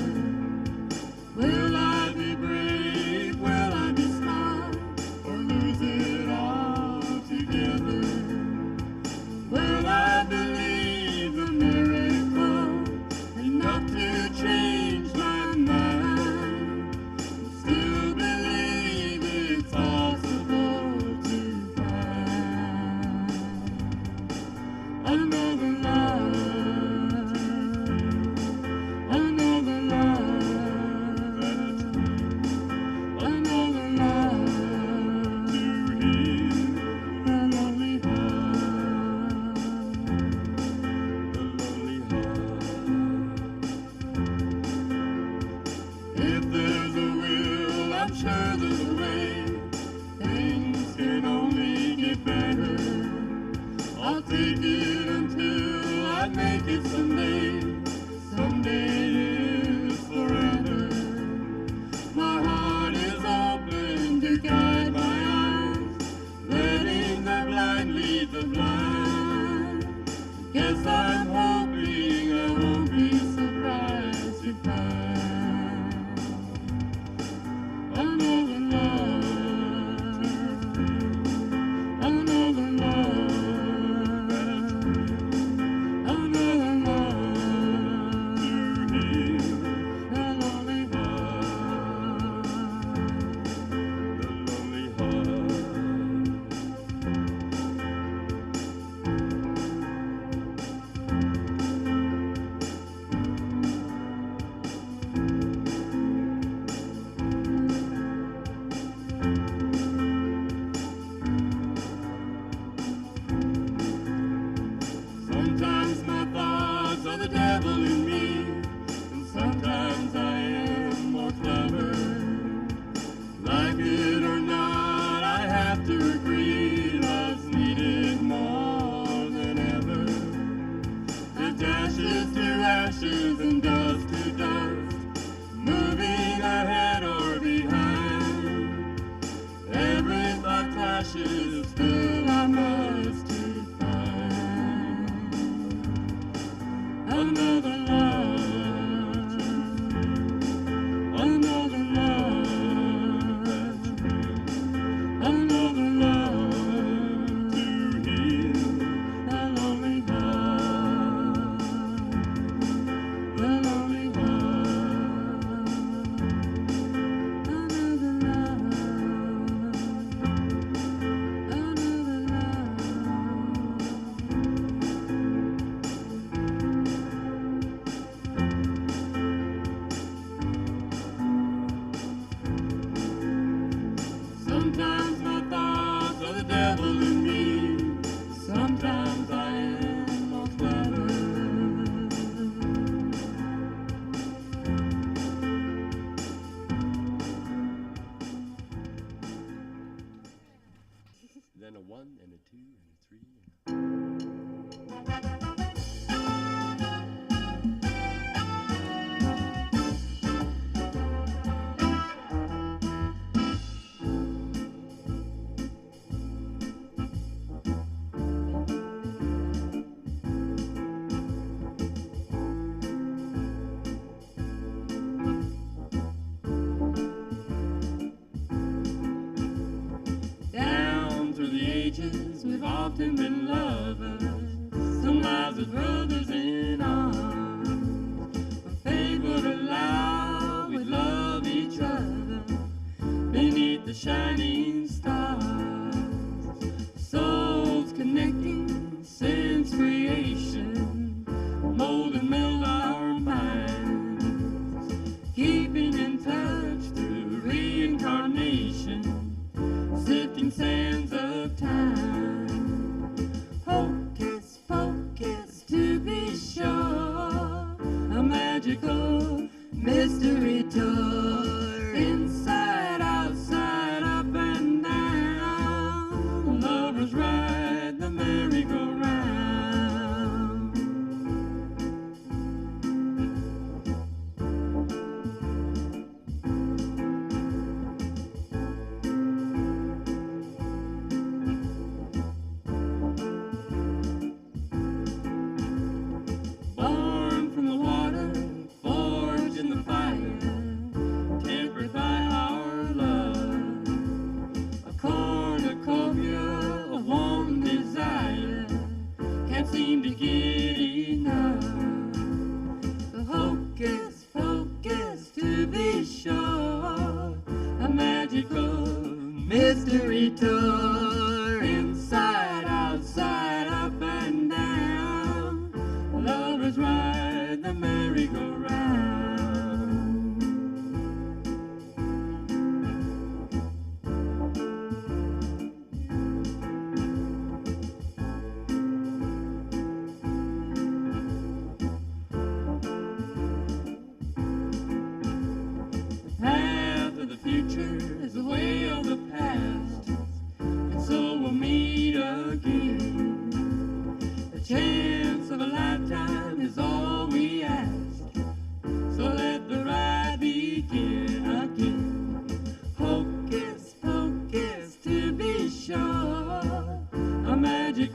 Will I be brave, will I be smart, or lose it all together? Will I believe the miracle enough to change my mind? Still believe it's possible to find another love, another love, another love to heal I'll take it until I make it someday. Someday is forever. My heart is open to guide my eyes, letting the blind lead the blind. Guess I'm hoping I won't be surprised to find another love, another love, another love to heal the lonely heart, the lonely heart. Sometimes my thoughts are the devil in me, and sometimes I am more clever. Like it or not, I have to agree love's needed more than ever. It's ashes to ashes and dust to dust, moving ahead or behind. Every thought clashes, still I must to find another love, another love that's true, another love to heal the lonely heart, the lonely heart, another love, another love. Sometimes my thoughts are the devil in me, sometimes I am more clever. Then a 1 and a 2 and a 3 and down through the ages, we've often been lovers, some lives as brothers in arms. If fate would allow, we'd love each other beneath the shining stars. Souls connecting since creation, mold and meld our minds, keeping in touch through reincarnation, sifting sands of time. Hocus pocus to be sure, a magical mystery tour, inside, outside, up and down. Lovers ride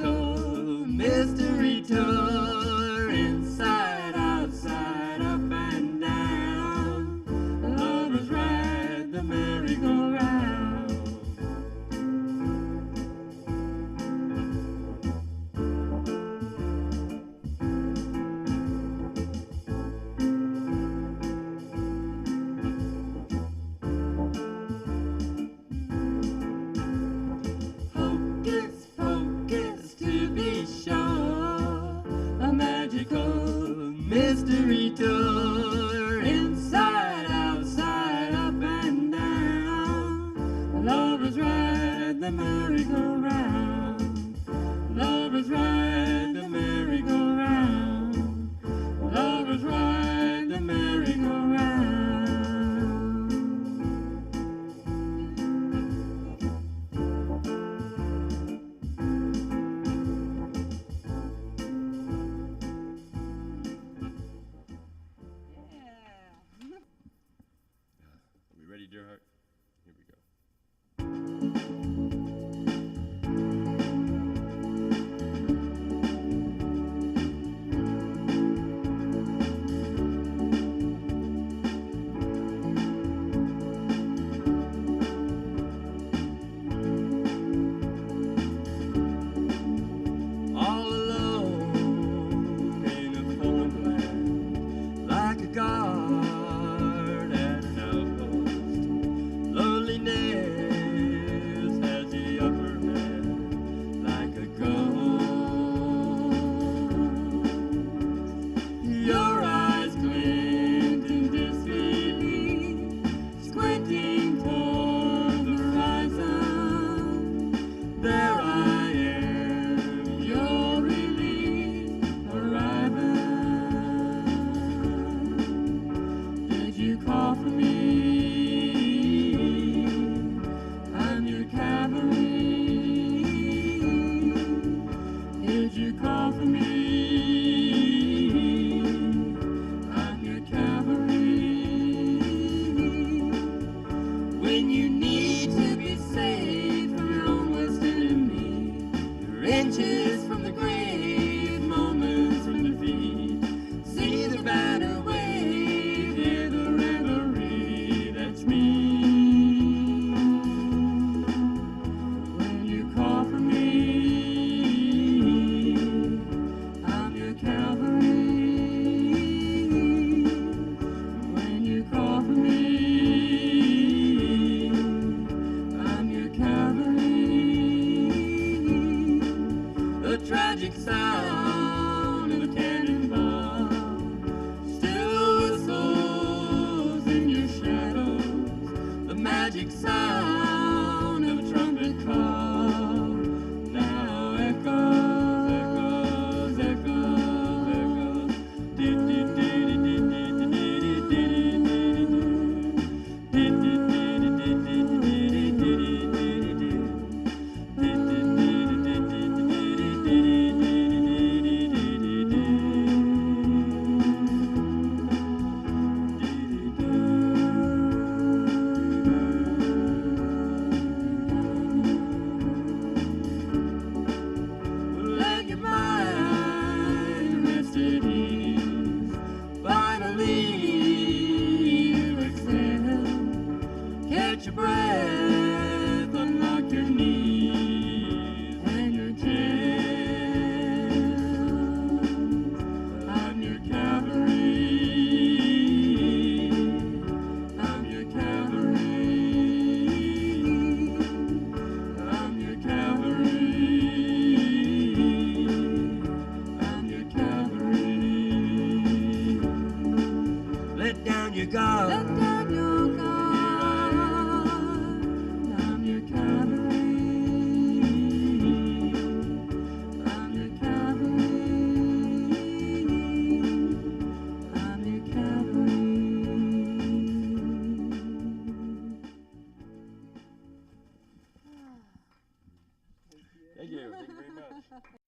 magical mystery tour. Inside, outside, up and down. Lovers ride the merry-go-round. Hocus pocus, to be sure, a magical mystery tour. Inside, outside, up and down. Lovers ride the merry-go-round. Lovers ride the merry-go-round. Lovers ride the merry-go-round. Yeah. Are we ready, dear heart? Here we go. All alone in a foreign land, like a guard at an outpost. Loneliness has the upper hand, like a ghost. Your eyes glint in disbelief, squinting toward the horizon. There I am, your relief arriving. Did you call for me? I'm your cavalry. Did you call for me? I'm your cavalry. When you need to be saved from your own worst enemy, your inches from the grave, moments from defeat. See the banner wave, hear the reverie, that's me. When you call for me, I'm your cavalry. When you call for me, I'm your cavalry. The tragic sound of a cannonball still whistles in your shadows. The magic sound of a trumpet call now echoes, echoes, echoes, echoes. Let your mind rest at ease. Finally, you exhale. Catch your breath, unlock your knees and your chest. I'm your cavalry. I'm your cavalry. I'm your cavalry. I'm your cavalry. Let down your guard. Let down your guard. I'm your cavalry. I'm your cavalry. I'm your cavalry. Thank you very much.